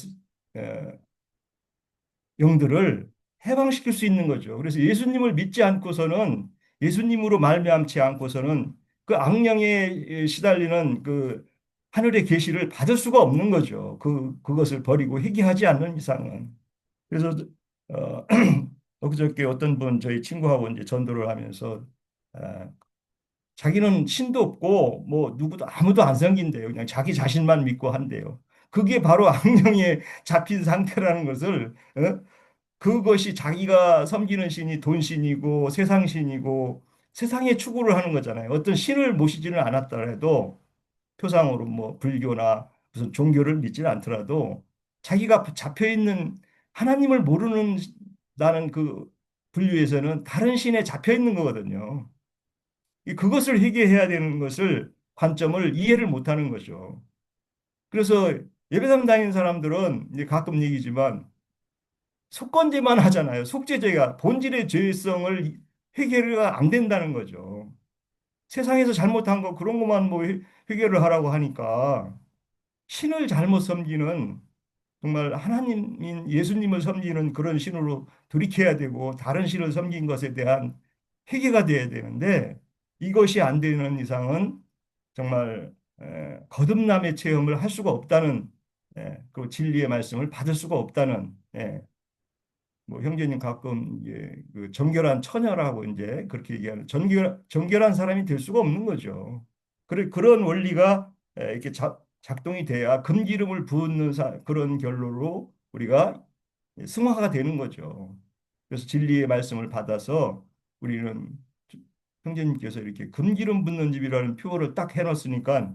영들을 해방시킬 수 있는 거죠. 그래서 예수님을 믿지 않고서는 예수님으로 말미암지 않고서는 그 악령에 시달리는 그 하늘의 계시를 받을 수가 없는 거죠. 그것을 버리고 회개하지 않는 이상은. 그래서 어, 엊그저께 어떤 분 저희 친구하고 이제 전도를 하면서 어, 자기는 신도 없고 뭐 누구도 아무도 안 섬긴대요. 그냥 자기 자신만 믿고 한대요. 그게 바로 악령에 잡힌 상태라는 것을 그것이 자기가 섬기는 신이 돈신이고 세상신이고 세상의 추구를 하는 거잖아요. 어떤 신을 모시지는 않았더라도 표상으로 뭐 불교나 무슨 종교를 믿지는 않더라도 자기가 잡혀 있는 하나님을 모르는 나는 그 분류에서는 다른 신에 잡혀 있는 거거든요. 그것을 회개해야 되는 것을 관점을 이해를 못하는 거죠. 그래서 예배당 다니는 사람들은 이제 가끔 얘기지만 속건제만 하잖아요. 속죄제가 본질의 죄성을 해결이 안 된다는 거죠. 세상에서 잘못한 거 그런 것만 뭐 해결을 하라고 하니까 신을 잘못 섬기는 정말 하나님인 예수님을 섬기는 그런 신으로 돌이켜야 되고 다른 신을 섬긴 것에 대한 회개가 돼야 되는데 이것이 안 되는 이상은 정말 거듭남의 체험을 할 수가 없다는 그 진리의 말씀을 받을 수가 없다는 뭐 형제님 가끔 그 정결한 처녀라고 이제 그렇게 얘기하는 정결한 사람이 될 수가 없는 거죠. 그런 원리가 이렇게 작동이 돼야 금기름을 붓는 그런 결로로 우리가 승화가 되는 거죠. 그래서 진리의 말씀을 받아서 우리는 형제님께서 이렇게 금기름 붓는 집이라는 표어를 딱 해놨으니까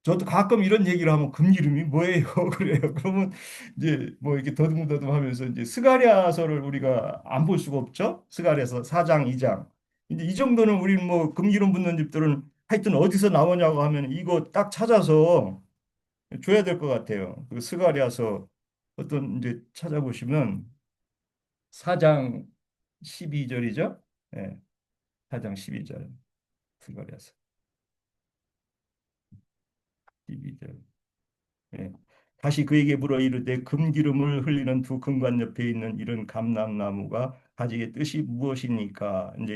저도 가끔 이런 얘기를 하면 금기름이 뭐예요? 그래요. 그러면 이제 뭐 이렇게 더듬더듬 하면서 이제 스가랴서를 우리가 안 볼 수가 없죠. 스가랴서 4장, 2장. 이제 이 정도는 우리는 뭐 금기름 붓는 집들은 하여튼 어디서 나오냐고 하면 이거 딱 찾아서 줘야 될 것 같아요. 그 스가랴서 어떤 이제 찾아보시면 4장 12절이죠. 예, 4장 12절 스가랴서 12절. 예. 다시 그에게 물어 이르되 금기름을 흘리는 두 금관 옆에 있는 이런 감람나무가 가지의 뜻이 무엇입니까? 이제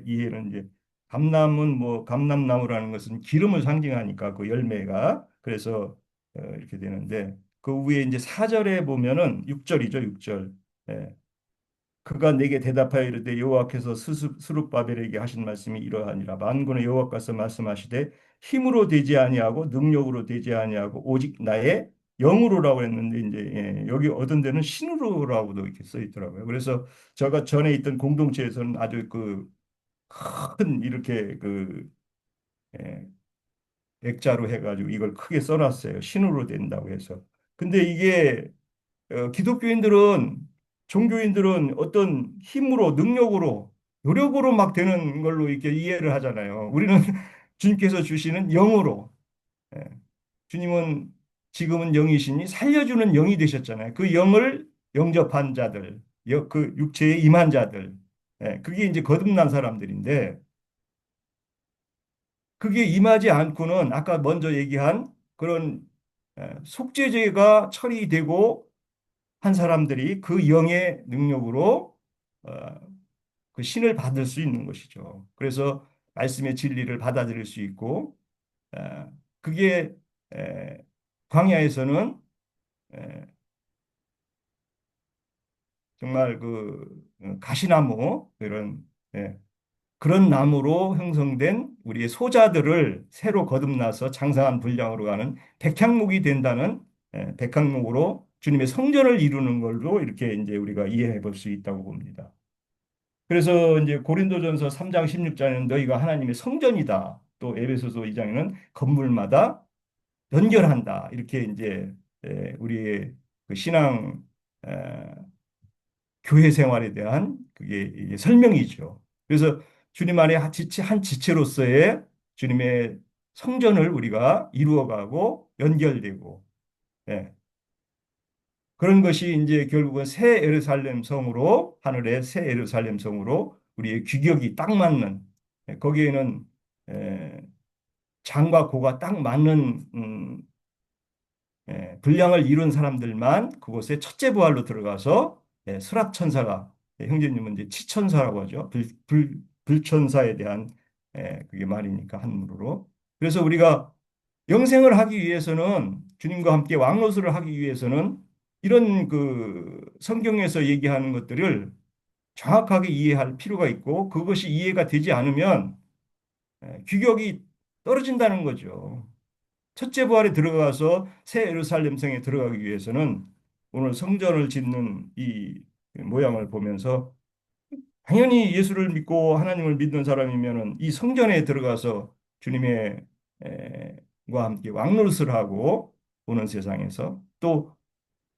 이해는 이제 감람은 뭐 감람나무라는 것은 기름을 상징하니까 그 열매가 그래서 이렇게 되는데 그 위에 이제 4절에 보면은 6절이죠, 6절. 예. 그가 내게 대답하여 이르되 여호와께서 스룹바벨에게 하신 말씀이 이러하니라 만군의 여호와께서 말씀하시되 힘으로 되지 아니하고 능력으로 되지 아니하고 오직 나의 영으로라고 했는데 이제 여기 어떤 데는 신으로라고도 이렇게 써 있더라고요. 그래서 제가 전에 있던 공동체에서는 아주 그 큰 이렇게 그 예, 액자로 해가지고 이걸 크게 써놨어요. 신으로 된다고 해서. 근데 이게 기독교인들은 종교인들은 어떤 힘으로 능력으로 노력으로 막 되는 걸로 이렇게 이해를 하잖아요. 우리는 주님께서 주시는 영으로 예. 주님은 지금은 영이시니 살려주는 영이 되셨잖아요. 그 영을 영접한 자들, 그 육체에 임한 자들, 그게 이제 거듭난 사람들인데 그게 임하지 않고는 아까 먼저 얘기한 그런 속죄제가 처리되고 한 사람들이 그 영의 능력으로 어, 그 신을 받을 수 있는 것이죠. 그래서 말씀의 진리를 받아들일 수 있고 그게 에, 광야에서는 에, 정말 그 가시나무 이런 그런 나무로 형성된 우리의 소자들을 새로 거듭나서 장성한 분량으로 가는 백향목이 된다는 백향목으로 주님의 성전을 이루는 걸로 이렇게 이제 우리가 이해해 볼 수 있다고 봅니다. 그래서 이제 고린도전서 3장 16절에는 너희가 하나님의 성전이다. 또 에베소서 2장에는 건물마다 연결한다. 이렇게 이제 우리의 그 신앙 교회 생활에 대한 그게 이게 설명이죠. 그래서 주님 안에 한 지체로서의 주님의 성전을 우리가 이루어가고 연결되고 예. 그런 것이 이제 결국은 새 예루살렘 성으로 하늘의 새 예루살렘 성으로 우리의 규격이 딱 맞는 거기에는 에, 장과 고가 딱 맞는 분량을 이룬 사람들만 그곳에 첫째 부활로 들어가서 수락천사가 형제님은 이제 치천사라고 하죠. 불천사에 대한 그게 말이니까 한문으로. 그래서 우리가 영생을 하기 위해서는 주님과 함께 왕노릇을 하기 위해서는 이런 그 성경에서 얘기하는 것들을 정확하게 이해할 필요가 있고 그것이 이해가 되지 않으면 규격이 떨어진다는 거죠. 첫째 부활에 들어가서 새 예루살렘 성에 들어가기 위해서는 오늘 성전을 짓는 이 모양을 보면서 당연히 예수를 믿고 하나님을 믿는 사람이면은 이 성전에 들어가서 주님의 과 함께 왕노릇을 하고 오는 세상에서 또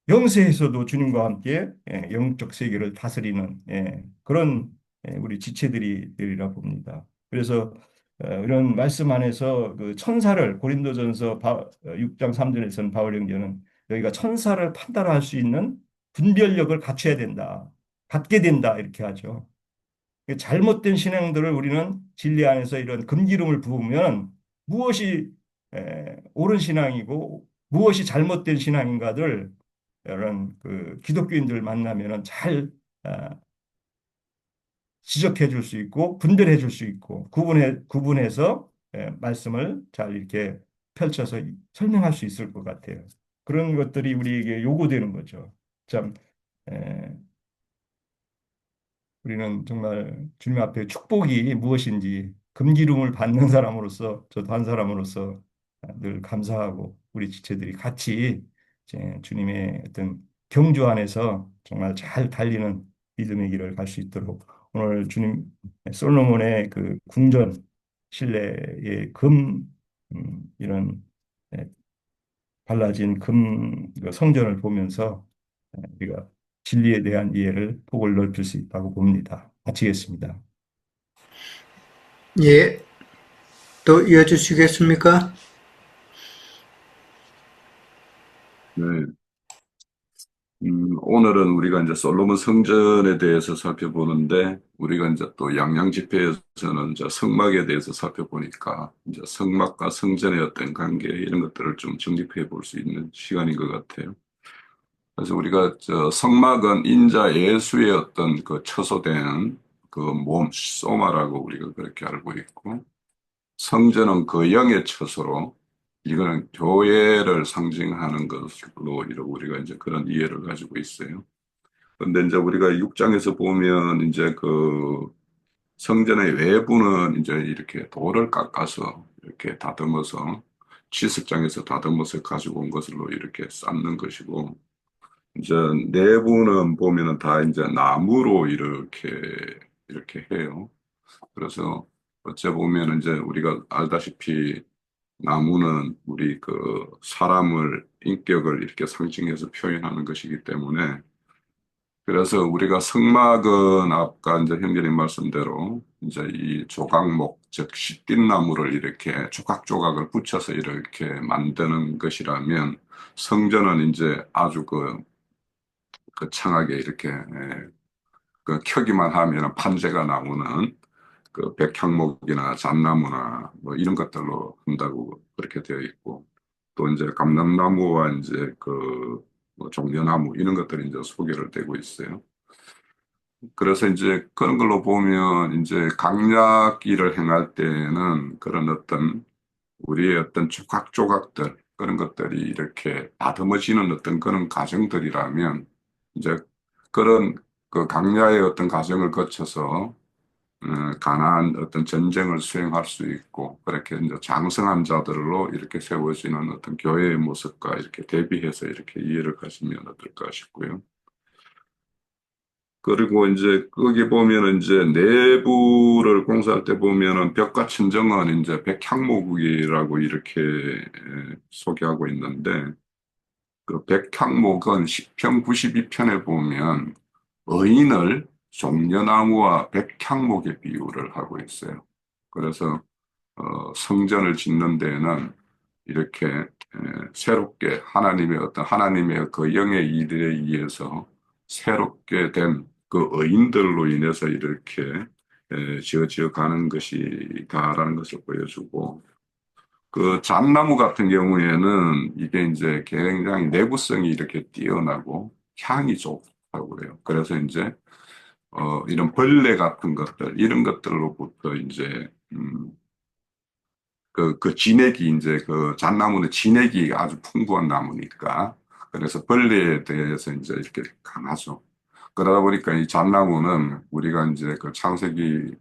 영세에서도 주님과 함께 영적 세계를 다스리는 그런 우리 지체들이 되리라 봅니다. 그래서 이런 말씀 안에서 그 천사를 고린도전서 6장 3절에서는 바울 형제는 여기가 천사를 판단할 수 있는 분별력을 갖춰야 된다. 갖게 된다 이렇게 하죠. 잘못된 신앙들을 우리는 진리 안에서 이런 금기름을 부으면 무엇이 옳은 신앙이고 무엇이 잘못된 신앙인가를 이런 그 기독교인들 만나면은 잘 지적해 줄 수 있고 분별해 줄 수 있고 구분해서 말씀을 잘 이렇게 펼쳐서 설명할 수 있을 것 같아요. 그런 것들이 우리에게 요구되는 거죠. 참 에, 우리는 정말 주님 앞에 축복이 무엇인지 금기름을 받는 사람으로서 저도 한 사람으로서 늘 감사하고 우리 지체들이 같이 이제 주님의 어떤 경주 안에서 정말 잘 달리는 믿음의 길을 갈 수 있도록 오늘 주님 솔로몬의 그 궁전 실내의 이런 예, 발라진 그 성전을 보면서 우리가 진리에 대한 이해를 폭을 넓힐 수 있다고 봅니다. 마치겠습니다. 예, 또 이어주시겠습니까? 네. 오늘은 우리가 이제 솔로몬 성전에 대해서 살펴보는데, 우리가 이제 또 양양 집회에서는 이제 성막에 대해서 살펴보니까, 이제 성막과 성전의 어떤 관계, 이런 것들을 좀 정립해 볼 수 있는 시간인 것 같아요. 그래서 우리가 저 성막은 인자 예수의 어떤 그 처소된 그 몸, 소마라고 우리가 그렇게 알고 있고, 성전은 그 영의 처소로 이거는 교회를 상징하는 것으로 우리가 이제 그런 이해를 가지고 있어요. 그런데 이제 우리가 6장에서 보면 이제 그 성전의 외부는 이제 이렇게 돌을 깎아서 이렇게 다듬어서 치석장에서 다듬어서 가지고 온 것으로 이렇게 쌓는 것이고, 이제 내부는 보면은 다 이제 나무로 이렇게 해요. 그래서 어째 보면 이제 우리가 알다시피 나무는 우리 그 사람을 인격을 이렇게 상징해서 표현하는 것이기 때문에 그래서 우리가 성막은 아까 이제 형제님 말씀대로 이제 이 조각목 즉 시띠나무를 이렇게 조각조각을 붙여서 이렇게 만드는 것이라면 성전은 이제 아주 그 창하게 이렇게 그 켜기만 하면 판재가 나오는 그 백향목이나 잣나무나 뭐 이런 것들로 한다고 그렇게 되어 있고 또 이제 감람나무와 이제 그뭐 종려나무 이런 것들이 이제 소개를 되고 있어요. 그래서 이제 그런 걸로 보면 이제 강약 일을 행할 때는 그런 어떤 우리의 어떤 조각조각들 그런 것들이 이렇게 다듬어지는 어떤 그런 과정들이라면 이제 그런 그 강야의 어떤 과정을 거쳐서 가나안 어떤 전쟁을 수행할 수 있고 그렇게 이제 장성한 자들로 이렇게 세워지는 어떤 교회의 모습과 이렇게 대비해서 이렇게 이해를 하시면 어떨까 싶고요. 그리고 이제 거기 보면은 이제 내부를 공사할 때 보면은 벽과 천정은 이제 백향목이라고 이렇게 소개하고 있는데 그 백향목은 시편 92편에 보면 의인을 종려나무와 백향목의 비유를 하고 있어요. 그래서 성전을 짓는 데에는 이렇게 새롭게 하나님의 어떤 하나님의 그 영의 일에 의해서 새롭게 된 그 의인들로 인해서 이렇게 지어져 가는 것이다라는 것을 보여주고 그 잣나무 같은 경우에는 이게 이제 굉장히 내구성이 이렇게 뛰어나고 향이 좋다고 그래요. 그래서 이제 이런 벌레 같은 것들 이런 것들로부터 이제 그 진액이 이제 그 잣나무는 진액이 아주 풍부한 나무니까 그래서 벌레에 대해서 이제 이렇게 강하죠. 그러다 보니까 이 잣나무는 우리가 이제 그 창세기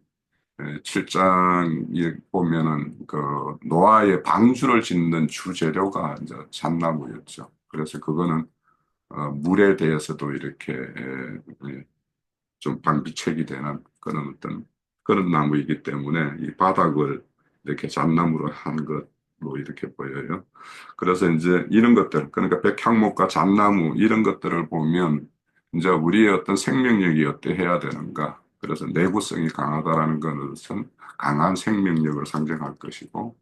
7장에 보면은 그 노아의 방주를 짓는 주재료가 이제 잣나무였죠. 그래서 그거는 물에 대해서도 이렇게 좀 방비책이 되는 그런 어떤 그런 나무이기 때문에 이 바닥을 이렇게 잣나무로 한 것로 이렇게 보여요. 그래서 이제 이런 것들, 그러니까 백향목과 잣나무 이런 것들을 보면 이제 우리의 어떤 생명력이 어떠해야 되는가. 그래서 내구성이 강하다라는 것은 강한 생명력을 상징할 것이고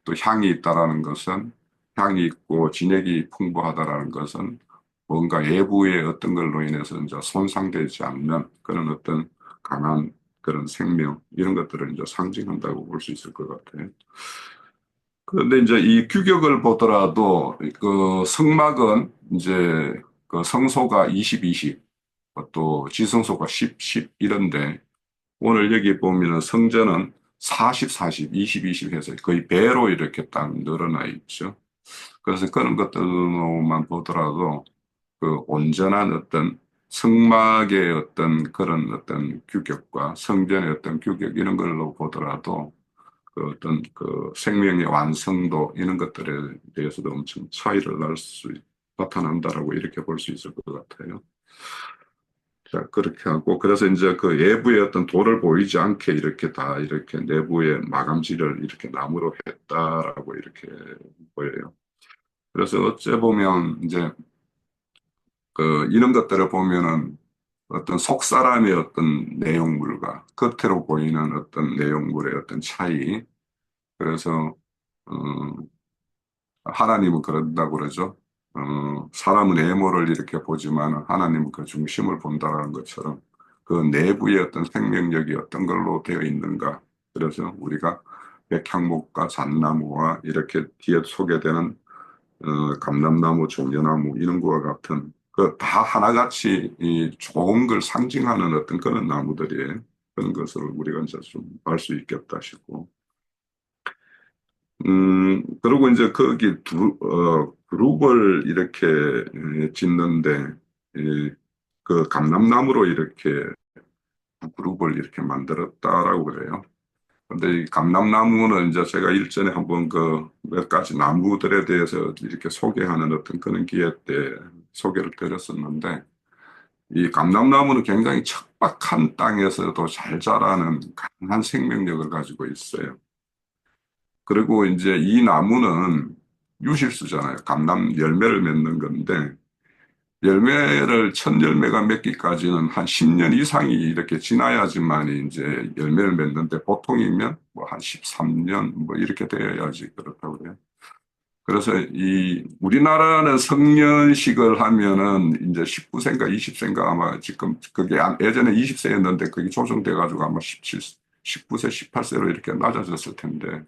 또 향이 있다라는 것은 향이 있고 진액이 풍부하다라는 것은 뭔가 외부의 어떤 걸로 인해서 이제 손상되지 않는 그런 어떤 강한 그런 생명, 이런 것들을 이제 상징한다고 볼 수 있을 것 같아요. 그런데 이제 이 규격을 보더라도 그 성막은 이제 그 성소가 20, 20, 또 지성소가 10, 10 이런데 오늘 여기 보면은 성전은 40, 40, 20, 20 해서 거의 배로 이렇게 딱 늘어나 있죠. 그래서 그런 것들만 보더라도 그 온전한 어떤 성막의 어떤 그런 어떤 규격과 성전의 어떤 규격 이런 걸로 보더라도 그 어떤 그 생명의 완성도 이런 것들에 대해서도 엄청 차이를 나타난다라고 이렇게 볼 수 있을 것 같아요. 자, 그렇게 하고, 그래서 이제 그 외부의 어떤 돌을 보이지 않게 이렇게 다 이렇게 내부의 마감질을 이렇게 나무로 했다라고 이렇게 보여요. 그래서 어째 보면 이제 그 이런 것들을 보면은 어떤 속 사람의 어떤 내용물과 겉으로 보이는 어떤 내용물의 어떤 차이. 그래서 어, 하나님은 그런다고 그러죠. 사람은 외모를 이렇게 보지만 하나님은 그 중심을 본다라는 것처럼 그 내부의 어떤 생명력이 어떤 걸로 되어 있는가. 그래서 우리가 백향목과 잣나무와 이렇게 뒤에 소개되는 감람나무, 종려나무 이런 거와 같은 그 다 하나같이 이 좋은 걸 상징하는 어떤 그런 나무들이에요. 그런 것을 우리가 이제 좀 알 수 있겠다 싶고. 그리고 이제 거기 그룹을 이렇게 짓는데, 그 감람나무로 이렇게 그룹을 이렇게 만들었다라고 그래요. 근데 이 감람나무는 이제 제가 일전에 한번 그 몇 가지 나무들에 대해서 이렇게 소개하는 어떤 그런 기회 때 소개를 드렸었는데, 이 감람나무는 굉장히 척박한 땅에서도 잘 자라는 강한 생명력을 가지고 있어요. 그리고 이제 이 나무는 유실수잖아요. 감람 열매를 맺는 건데, 열매를 첫 열매가 맺기까지는 한 10년 이상이 이렇게 지나야지만 이제 열매를 맺는데, 보통이면 뭐 한 13년 뭐 이렇게 되어야지 그렇다고 그래요. 그래서 이 우리나라는 성년식을 하면은 이제 19세인가 20세인가 아마 지금 그게 예전에 20세였는데 그게 조정돼 가지고 아마 19세, 18세로 이렇게 낮아졌을 텐데,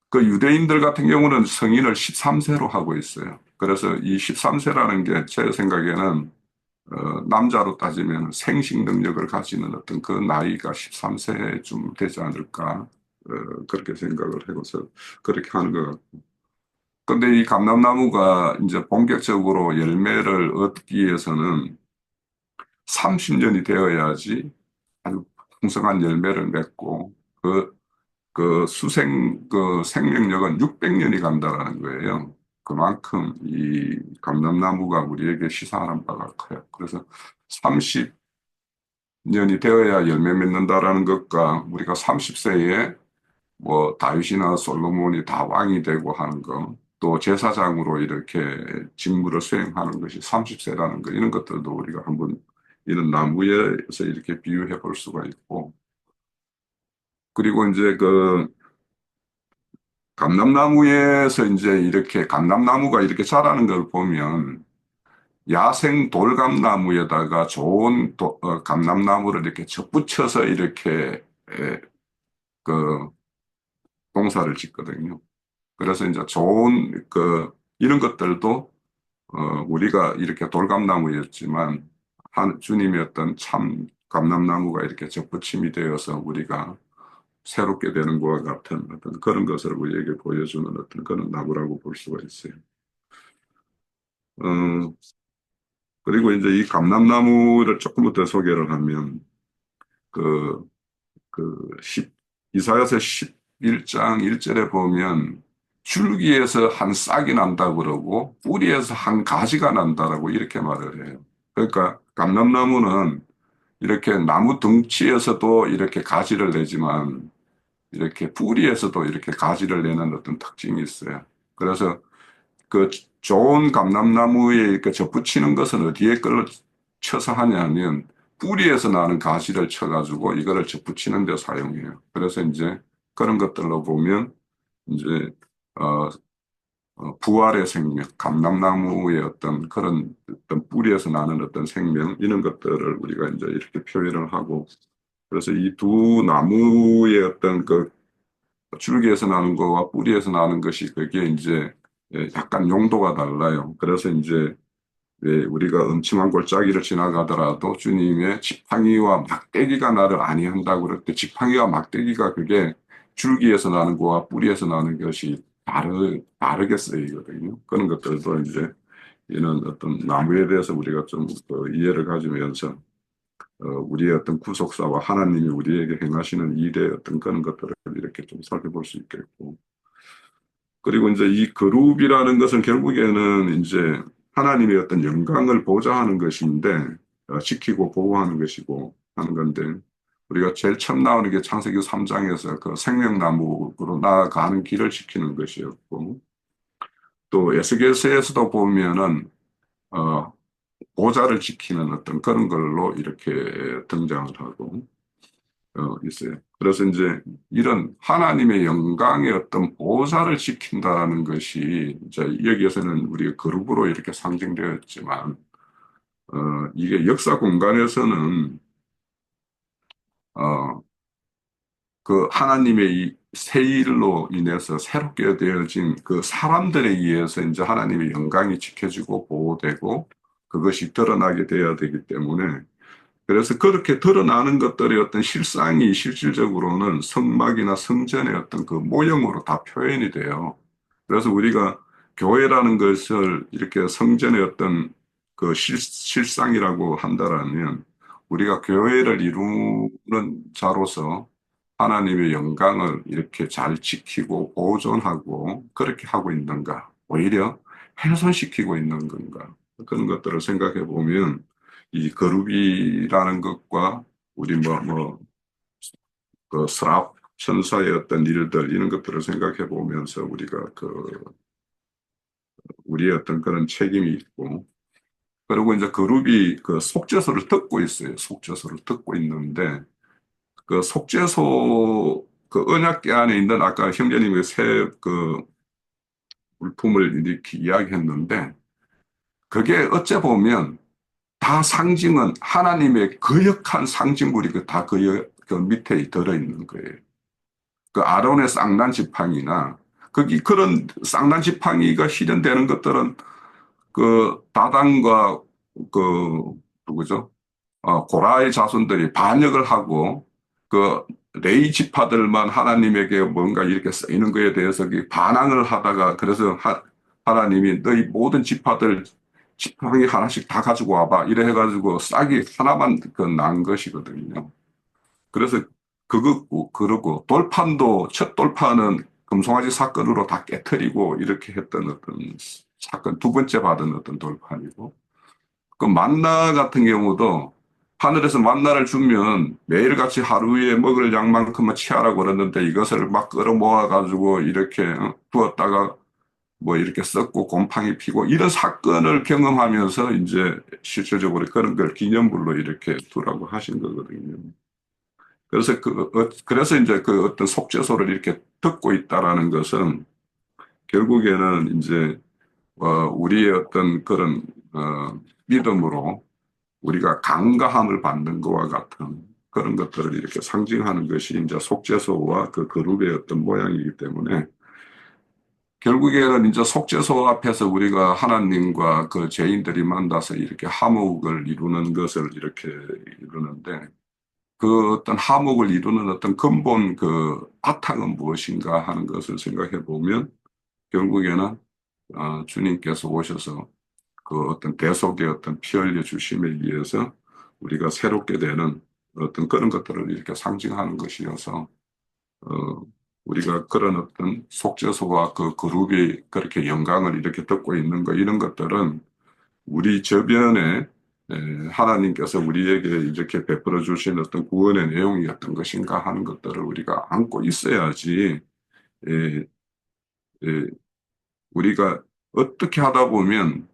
그 유대인들 같은 경우는 성인을 13세로 하고 있어요. 그래서 이 13세라는 게 제 생각에는 남자로 따지면 생식 능력을 가지는 어떤 그 나이가 13세쯤 되지 않을까, 그렇게 생각을 해서 그렇게 하는 것 같고. 근데 이 감람나무가 이제 본격적으로 열매를 얻기 위해서는 30년이 되어야지 아주 풍성한 열매를 맺고, 그 생명력은 600년이 간다라는 거예요. 그만큼 이 감람나무가 우리에게 시사하는 바가 커요. 그래서 30년이 되어야 열매 맺는다라는 것과 우리가 30세에 뭐 다윗이나 솔로몬이 다 왕이 되고 하는 거, 또 제사장으로 이렇게 직무를 수행하는 것이 30세라는 거, 이런 것들도 우리가 한번 이런 나무에서 이렇게 비유해 볼 수가 있고, 그리고 이제 그 감람나무에서 이제 이렇게 감람나무가 이렇게 자라는 걸 보면 야생 돌감나무에다가 좋은 감람나무를 이렇게 접붙여서 이렇게 그 농사를 짓거든요. 그래서 이제 좋은 이런 것들도 우리가 이렇게 돌감나무였지만 한 주님의 어떤 참 감람나무가 이렇게 접붙임이 되어서 우리가 새롭게 되는 것과 같은 어떤 그런 것을 우리에게 보여주는 어떤 그런 나무라고 볼 수가 있어요. 어, 그리고 이제 이 감람나무를 조금 더 소개를 하면, 그, 이사야서 11장 1절에 보면 줄기에서 한 싹이 난다고 그러고 뿌리에서 한 가지가 난다라고 이렇게 말을 해요. 그러니까 감람나무는 이렇게 나무 덩치에서도 이렇게 가지를 내지만 이렇게 뿌리에서도 이렇게 가지를 내는 어떤 특징이 있어요. 그래서 그 좋은 감람나무에 이렇게 접붙이는 것은 어디에 걸로 쳐서 하냐면 뿌리에서 나는 가지를 쳐가지고 이거를 접붙이는 데 사용해요. 그래서 이제 그런 것들로 보면 이제 어, 부활의 생명, 감람나무의 어떤 그런 어떤 뿌리에서 나는 어떤 생명, 이런 것들을 우리가 이제 이렇게 표현을 하고, 그래서 이 두 나무의 어떤 그 줄기에서 나는 거와 뿌리에서 나는 것이 그게 이제 약간 용도가 달라요. 그래서 이제 우리가 음침한 골짜기를 지나가더라도 주님의 지팡이와 막대기가 나를 안위한다고 그럴 때 지팡이와 막대기가 그게 줄기에서 나는 거와 뿌리에서 나는 것이 다르게 쓰이거든요. 그런 것들도 이제 이런 어떤 나무에 대해서 우리가 좀 이해를 가지면서 우리의 어떤 구속사와 하나님이 우리에게 행하시는 일의 어떤 그런 것들을 이렇게 좀 살펴볼 수 있겠고. 그리고 이제 이 그룹이라는 것은 결국에는 이제 하나님의 어떤 영광을 보좌하는 것인데, 지키고 보호하는 것이고 하는 건데, 우리가 제일 처음 나오는 게 창세기 3장에서 그 생명나무로 나아가는 길을 지키는 것이었고, 또 에스겔서에서도 보면은, 보좌를 지키는 어떤 그런 걸로 이렇게 등장을 하고, 있어요. 그래서 이제 이런 하나님의 영광의 어떤 보좌를 지킨다라는 것이 이제 여기에서는 우리가 그룹으로 이렇게 상징되었지만, 이게 역사 공간에서는 어, 그 하나님의 이 새 일로 인해서 새롭게 되어진 그 사람들에 의해서 이제 하나님의 영광이 지켜지고 보호되고 그것이 드러나게 되어야 되기 때문에, 그래서 그렇게 드러나는 것들의 어떤 실상이 실질적으로는 성막이나 성전의 어떤 그 모형으로 다 표현이 돼요. 그래서 우리가 교회라는 것을 이렇게 성전의 어떤 그 실상이라고 한다라면, 우리가 교회를 이루는 자로서 하나님의 영광을 이렇게 잘 지키고 보존하고 그렇게 하고 있는가? 오히려 훼손시키고 있는 건가? 그런 것들을 생각해 보면 이 거룩이라는 것과 우리 그 스랍 천사의 어떤 일들 이런 것들을 생각해 보면서 우리가 우리의 어떤 그런 책임이 있고 그리고 이제 그룹이 그 속죄소를 듣고 있어요. 속죄소를 듣고 있는데 그 속죄소 그 언약궤 안에 있는 아까 형제님이 새 그 물품을 이렇게 이야기했는데 그게 어째 보면 다 상징은 하나님의 거역한 상징물이 그 밑에 들어있는 거예요. 그 아론의 쌍난 지팡이나 거기 그런 쌍난 지팡이가 실현되는 것들은 그 다단과 그 누구죠? 고라의 자손들이 반역을 하고 그 레위 지파들만 하나님에게 뭔가 이렇게 쓰이는 거에 대해서 반항을 하다가 그래서 하나님이 너희 모든 지파들 지팡이 하나씩 다 가지고 와봐 이래 해가지고 싹이 하나만 난 것이거든요. 그래서 그러고 돌판도 첫 돌판은 금송아지 사건으로 다 깨트리고 이렇게 했던 어떤 사건 두 번째 받은 어떤 돌판이고 그 만나 같은 경우도 하늘에서 만나를 주면 매일같이 하루에 먹을 양만큼만 취하라고 그랬는데 이것을 막 끌어모아 가지고 이렇게 두었다가 뭐 이렇게 썩고 곰팡이 피고 이런 사건을 경험하면서 이제 실질적으로 그런 걸 기념물로 이렇게 두라고 하신 거거든요. 그래서 그래서 이제 그 어떤 속죄소를 이렇게 듣고 있다라는 것은 결국에는 이제 우리의 어떤 그런 믿음으로 우리가 강가함을 받는 것과 같은 그런 것들을 이렇게 상징하는 것이 이제 속죄소와 그 그룹의 어떤 모양이기 때문에 결국에는 이제 속죄소 앞에서 우리가 하나님과 그 죄인들이 만나서 이렇게 화목을 이루는 것을 이렇게 이루는데 그 어떤 화목을 이루는 어떤 근본 그 바탕은 무엇인가 하는 것을 생각해 보면 결국에는 주님께서 오셔서 그 어떤 대속의 어떤 피 흘려 주심에 의해서 우리가 새롭게 되는 어떤 그런 것들을 이렇게 상징하는 것이어서 어, 우리가 그런 어떤 속죄소와 그 그룹이 그렇게 영광을 이렇게 듣고 있는 거 이런 것들은 우리 저변에 하나님께서 우리에게 이렇게 베풀어 주신 어떤 구원의 내용이었던 것인가 하는 것들을 우리가 안고 있어야지 에, 에, 우리가 어떻게 하다 보면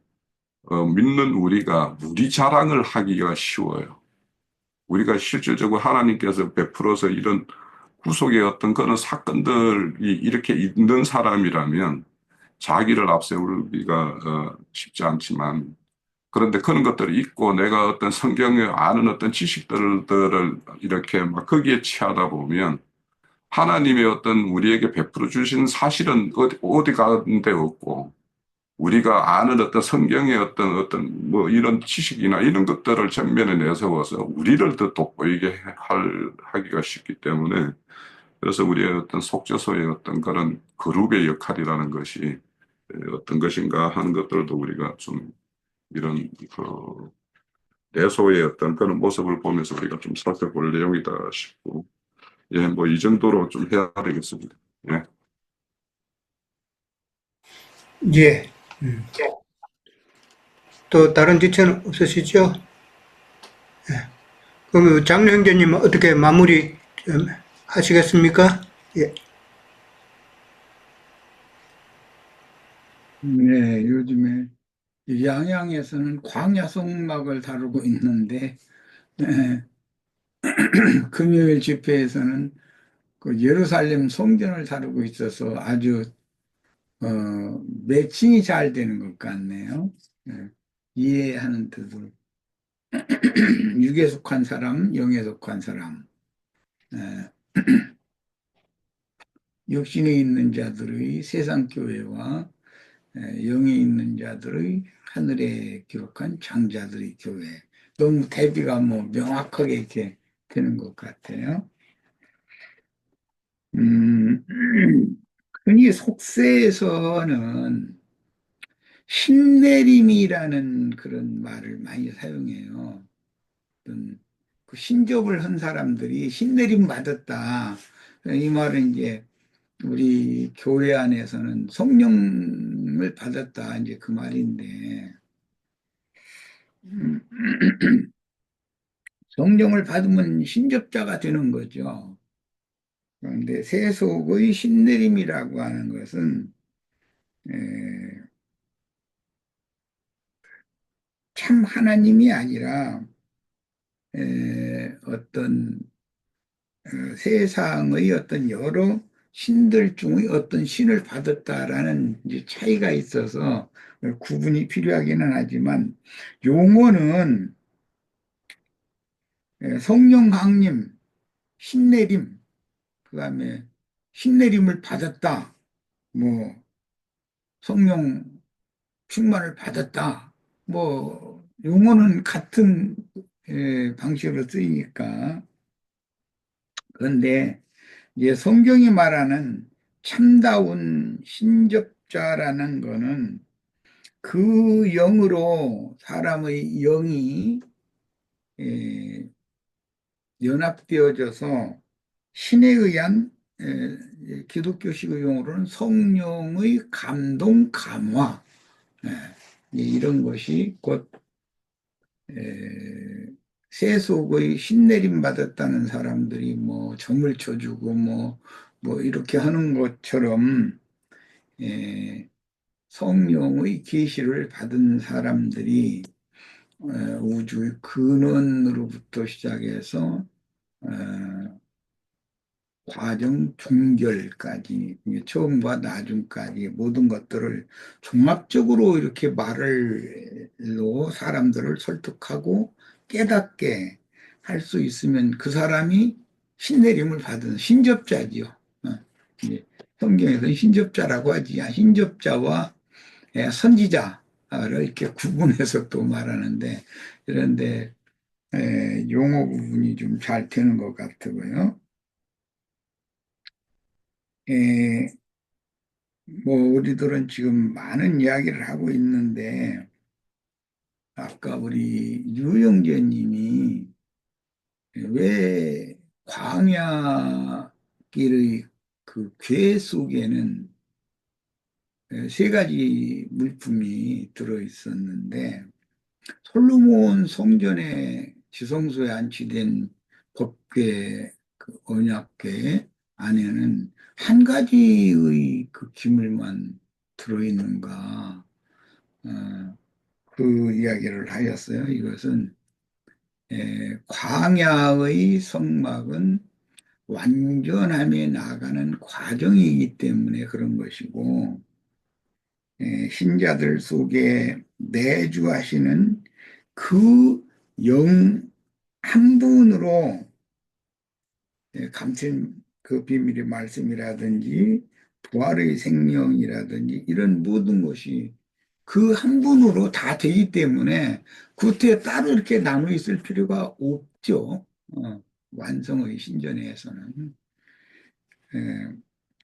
믿는 우리가 우리 자랑을 하기가 쉬워요. 우리가 실질적으로 하나님께서 베풀어서 이런 구속의 어떤 그런 사건들이 이렇게 있는 사람이라면 자기를 앞세우기가 쉽지 않지만 그런데 그런 것들이 있고 내가 어떤 성경에 아는 어떤 지식들을 이렇게 막 거기에 취하다 보면 하나님의 어떤 우리에게 베풀어 주신 사실은 어디 가는 데 없고 우리가 아는 어떤 성경의 어떤 뭐 이런 지식이나 이런 것들을 전면에 내세워서 우리를 더 돋보이게 하기가 쉽기 때문에 그래서 우리의 어떤 속죄소의 어떤 그런 그룹의 역할이라는 것이 어떤 것인가 하는 것들도 우리가 좀 이런 내소의 어떤 그런 모습을 보면서 우리가 좀 살펴볼 내용이다 싶고 예, 뭐 이 정도로 좀 해야 되겠습니다. 예. 예. 또 다른 지체는 없으시죠? 그럼 장로 형제님 어떻게 마무리 하시겠습니까? 예. 네, 요즘에 양양에서는 광야 성막을 다루고 있는데 네, 금요일 집회에서는 그 예루살렘 성전을 다루고 있어서 아주 매칭이 잘 되는 것 같네요. 네, 이해하는 뜻으로 육에 속한 사람, 영에 속한 사람, 네, 육신에 있는 자들의 세상 교회와 영에 있는 자들의 하늘에 기록한 장자들의 교회. 너무 대비가 뭐 명확하게 이렇게 되는 것 같아요. 흔히 속세에서는 신내림이라는 그런 말을 많이 사용해요. 어떤 그 신접을 한 사람들이 신내림 받았다. 이 말은 이제 우리 교회 안에서는 성령을 받았다 이제 그 말인데 음, 성령을 받으면 신접자가 되는 거죠. 그런데 세속의 신내림이라고 하는 것은 에, 참 하나님이 아니라 어떤 세상의 어떤 여러 신들 중의 어떤 신을 받았다라는 이제 차이가 있어서 구분이 필요하기는 하지만 용어는 성령 강림, 신내림, 그다음에 신내림을 받았다, 뭐 성령 충만을 받았다, 뭐 용어는 같은 방식으로 쓰이니까. 그런데 이제 성경이 말하는 참다운 신접자라는 거는 그 영으로 사람의 영이 연합되어져서 신에 의한 기독교식의 용어로는 성령의 감동, 감화 이런 것이 곧 세속의 신내림 받았다는 사람들이 뭐 점을 쳐주고 뭐 이렇게 하는 것처럼 성령의 계시를 받은 사람들이 우주의 근원으로부터 시작해서 과정 종결까지 처음과 나중까지 모든 것들을 종합적으로 이렇게 말을로 사람들을 설득하고 깨닫게 할 수 있으면 그 사람이 신내림을 받은 신접자지요. 이제 성경에서는 신접자라고 하지. 신접자와 선지자를 이렇게 구분해서 또 말하는데 그런데 용어 구분이 좀 잘 되는 것 같고요. 뭐 우리들은 지금 많은 이야기를 하고 있는데 아까 우리 유영재 님이 왜 광야길의 그 궤 속에는 세 가지 물품이 들어 있었는데 솔로몬 성전에 지성소에 안치된 법궤 그 언약궤 안에는 한 가지의 그 기물만 들어있는가 그 이야기를 하였어요. 이것은 광야의 성막은 완전함에 나가는 과정이기 때문에 그런 것이고 신자들 속에 내주하시는 그 영 한 분으로 감출 그 비밀의 말씀이라든지 부활의 생명이라든지 이런 모든 것이 그 한 분으로 다 되기 때문에 구태에 따로 이렇게 나눠 있을 필요가 없죠. 완성의 신전에서는.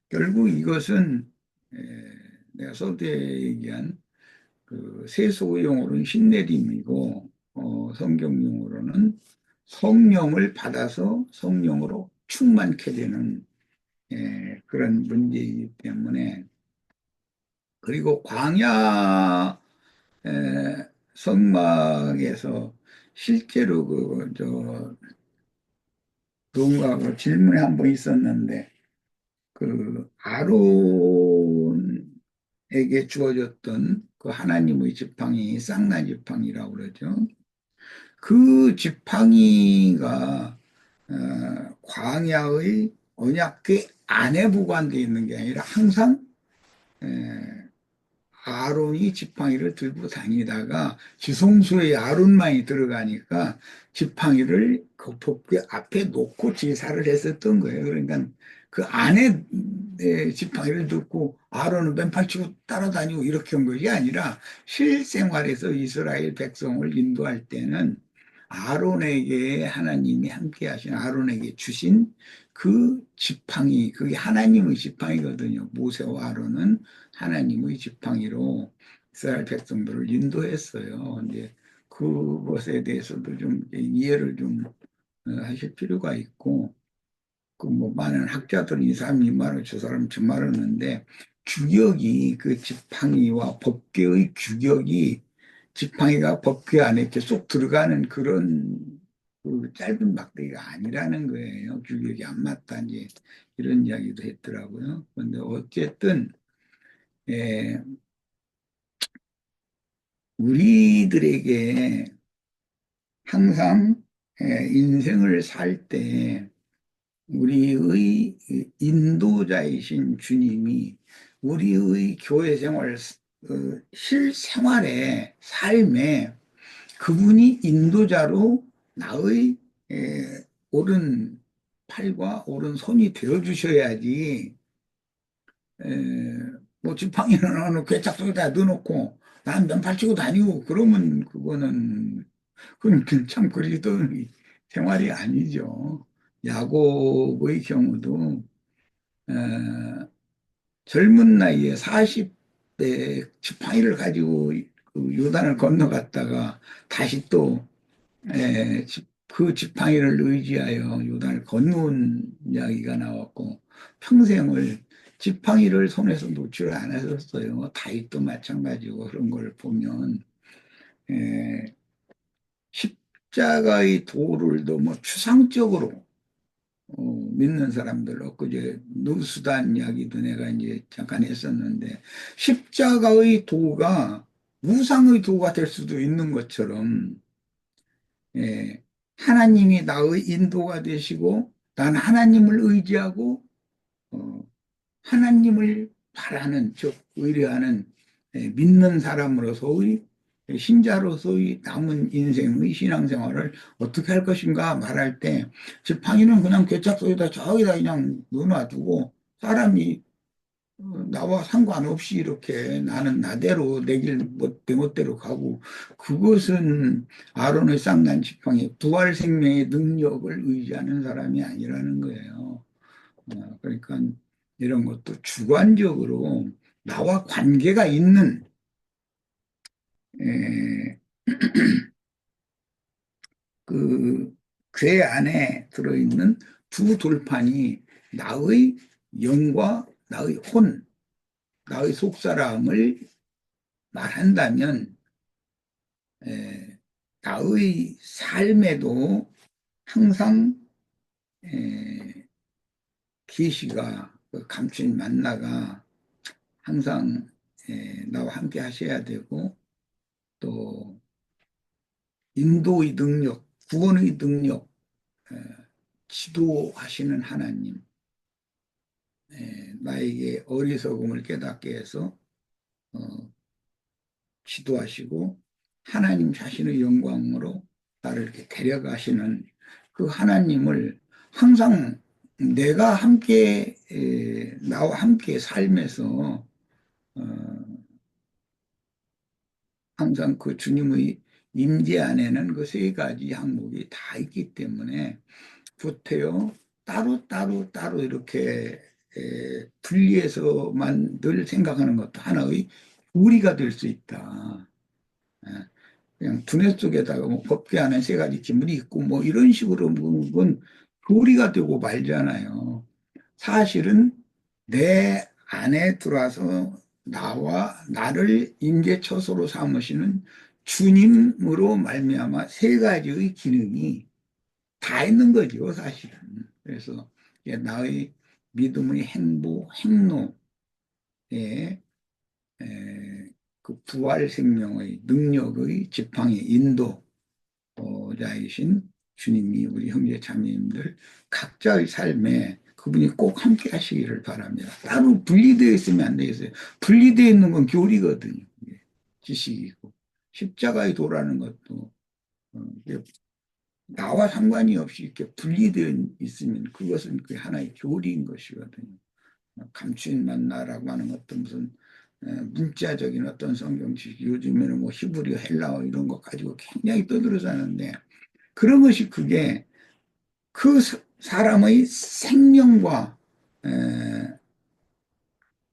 결국 이것은 내가 서두에 얘기한 그 세속의 용어로는 신내림이고 성경 용어로는 성령을 받아서 성령으로 충만케 되는 그런 문제이기 때문에 그리고 광야 성막에서 실제로 그저 누군가 그 질문이 한 번 있었는데 그 아론에게 주어졌던 그 하나님의 지팡이 쌍나 지팡이라고 그러죠. 그 지팡이가 광야의 언약궤 안에 보관되어 있는 게 아니라 항상 아론이 지팡이를 들고 다니다가 지성소에 아론만이 들어가니까 지팡이를 그 법궤 앞에 놓고 제사를 했었던 거예요. 그러니까 그 안에 지팡이를 듣고 아론은 맨팔 치고 따라다니고 이렇게 한 것이 아니라 실생활에서 이스라엘 백성을 인도할 때는 아론에게 하나님이 함께 하신 아론에게 주신 그 지팡이, 그게 하나님의 지팡이거든요. 모세와 아론은 하나님의 지팡이로 이스라엘 백성들을 인도했어요. 근데 그것에 대해서도 좀 이해를 좀 하실 필요가 있고, 그 뭐 많은 학자들이 이 사람이 이 말을 저 사람 저 말하는데 규격이 그 지팡이와 법궤의 규격이 지팡이가 법궤 안에 이렇게 쏙 들어가는 그런 그 짧은 막대기가 아니라는 거예요. 규격이 안 맞다 이제 이런 이야기도 했더라고요. 그런데 어쨌든 예, 우리들에게 항상 인생을 살 때 우리의 인도자이신 주님이 우리의 교회 생활, 실생활의 삶에 그분이 인도자로 나의 오른 팔과 오른 손이 되어 주셔야지 뭐 지팡이는 어느 괴짝 속에다 넣어놓고 난 면팔 치고 다니고 그러면 그건 참 그리스도의 생활이 아니죠. 야곱의 경우도 젊은 나이에 40대 지팡이를 가지고 그 요단을 건너갔다가 다시 또 그 지팡이를 의지하여 요단을 건너온 이야기가 나왔고 평생을 지팡이를 손에서 놓지를 않았었어요. 다윗도 마찬가지고 그런 걸 보면 십자가의 도를 너무 추상적으로 믿는 사람들, 엊그제 누수단 이야기도 내가 이제 잠깐 했었는데, 십자가의 도가 우상의 도가 될 수도 있는 것처럼, 예, 하나님이 나의 인도가 되시고, 난 하나님을 의지하고, 어, 하나님을 바라는, 즉, 의뢰하는, 믿는 사람으로서의, 신자로서의 남은 인생의 신앙생활을 어떻게 할 것인가 말할 때, 지팡이는 그냥 괴짝 속에다 저기다 그냥 넣어놔두고, 사람이 나와 상관없이 이렇게 나는 나대로 내 길 내 멋대로 가고, 그것은 아론의 쌍난 지팡이, 부활 생명의 능력을 의지하는 사람이 아니라는 거예요. 그러니까 이런 것도 주관적으로 나와 관계가 있는 그 궤 안에 들어있는 두 돌판이 나의 영과 나의 혼, 나의 속사람을 말한다면 나의 삶에도 항상 계시가 감춘 만나가 항상 나와 함께 하셔야 되고 또 인도의 능력, 구원의 능력, 지도하시는 하나님, 나에게 어리석음을 깨닫게 해서 지도하시고 하나님 자신의 영광으로 나를 이렇게 데려가시는 그 하나님을 항상 내가 함께 나와 함께 삶에서 항상 그 주님의 임재 안에는 그 세 가지 항목이 다 있기 때문에 구태여 따로 이렇게 분리해서만 늘 생각하는 것도 하나의 교리가 될 수 있다. 그냥 두뇌 속에다가 뭐 법궤 안에 세 가지 기물이 있고 뭐 이런 식으로 그건 교리가 되고 말잖아요. 사실은 내 안에 들어와서 나를 임재처소로 삼으시는 주님으로 말미암아 세 가지의 기능이 다 있는 거죠, 사실은. 그래서 나의 믿음의 행보, 행로에 그 부활 생명의 능력의 지팡이 인도자이신 주님이 우리 형제 자매님들 각자의 삶에 그분이 꼭 함께 하시기를 바랍니다. 따로 분리되어 있으면 안 되겠어요. 분리되어 있는 건 교리거든요. 지식이고. 십자가의 도라는 것도 나와 상관이 없이 이렇게 분리되어 있으면 그것은 그 하나의 교리인 것이거든요. 감추인 만나라고 하는 것도 무슨 문자적인 어떤 성경 지식, 요즘에는 뭐 히브리어, 헬라어 이런 거 가지고 굉장히 떠들어자는데 그런 것이 그게 그 사람의 생명과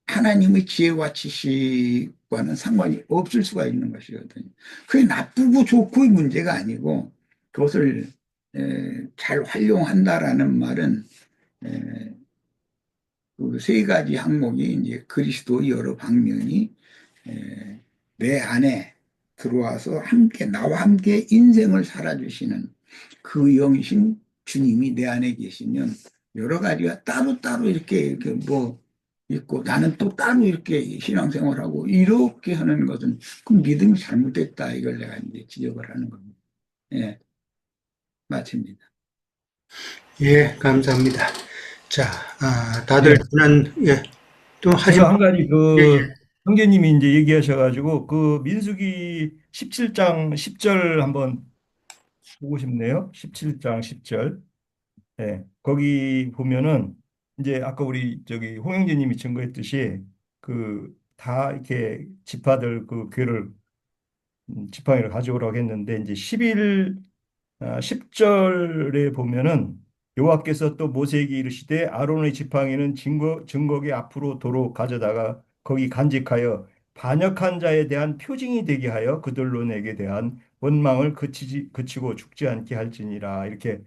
하나님의 지혜와 지식과는 상관이 없을 수가 있는 것이거든요. 그게 나쁘고 좋고의 문제가 아니고 그것을 잘 활용한다라는 말은 그 세 가지 항목이 이제 그리스도 여러 방면이 내 안에 들어와서 함께 나와 함께 인생을 살아주시는 그 영이신 주님이 내 안에 계시면 여러 가지가 따로따로 이렇게 뭐 있고 나는 또 따로 이렇게 신앙생활하고 이렇게 하는 것은 그 믿음이 잘못됐다 이걸 내가 이제 지적을 하는 겁니다. 예, 마칩니다. 예, 감사합니다. 자, 다들 또 하신 제가 한 가지 예, 형제님이 이제 얘기하셔가지고 그 민수기 17장 10절 한번 보고 싶네요. 17장 10절. 예, 거기 보면은 이제 아까 우리 저기 홍영재님이 증거했듯이 그 다 이렇게 지파들 그 교회를 지팡이를 가져오라고 했는데 이제 10절에 보면은 여호와께서 또 모세에게 이르시되 아론의 지팡이는 증거기 앞으로 도로 가져다가 거기 간직하여 반역한 자에 대한 표징이 되게 하여 그들로 내게 대한 원망을 그치고 죽지 않게 할지니라. 이렇게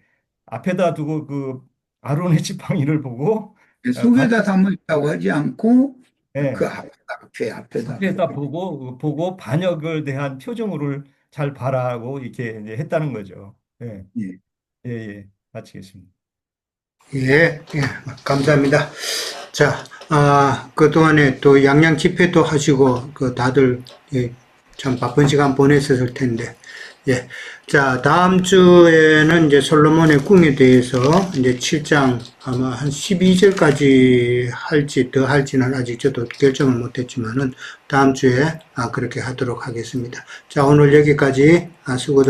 앞에다 두고 그 아론의 지팡이를 보고 속에다 담아 있다고 하지 않고 예, 그 앞에다 앞에다 보고 반역을 대한 표정을 잘 봐라고 이렇게 이제 했다는 거죠. 예, 예. 예, 예. 마치겠습니다. 예, 감사합니다. 자, 그동안에 또 양양 집회도 하시고, 다들, 참 바쁜 시간 보냈었을 텐데, 예. 자, 다음 주에는 이제 솔로몬의 궁에 대해서 이제 7장 아마 한 12절까지 할지 더 할지는 아직 저도 결정을 못했지만은 다음 주에 그렇게 하도록 하겠습니다. 자, 오늘 여기까지 수고들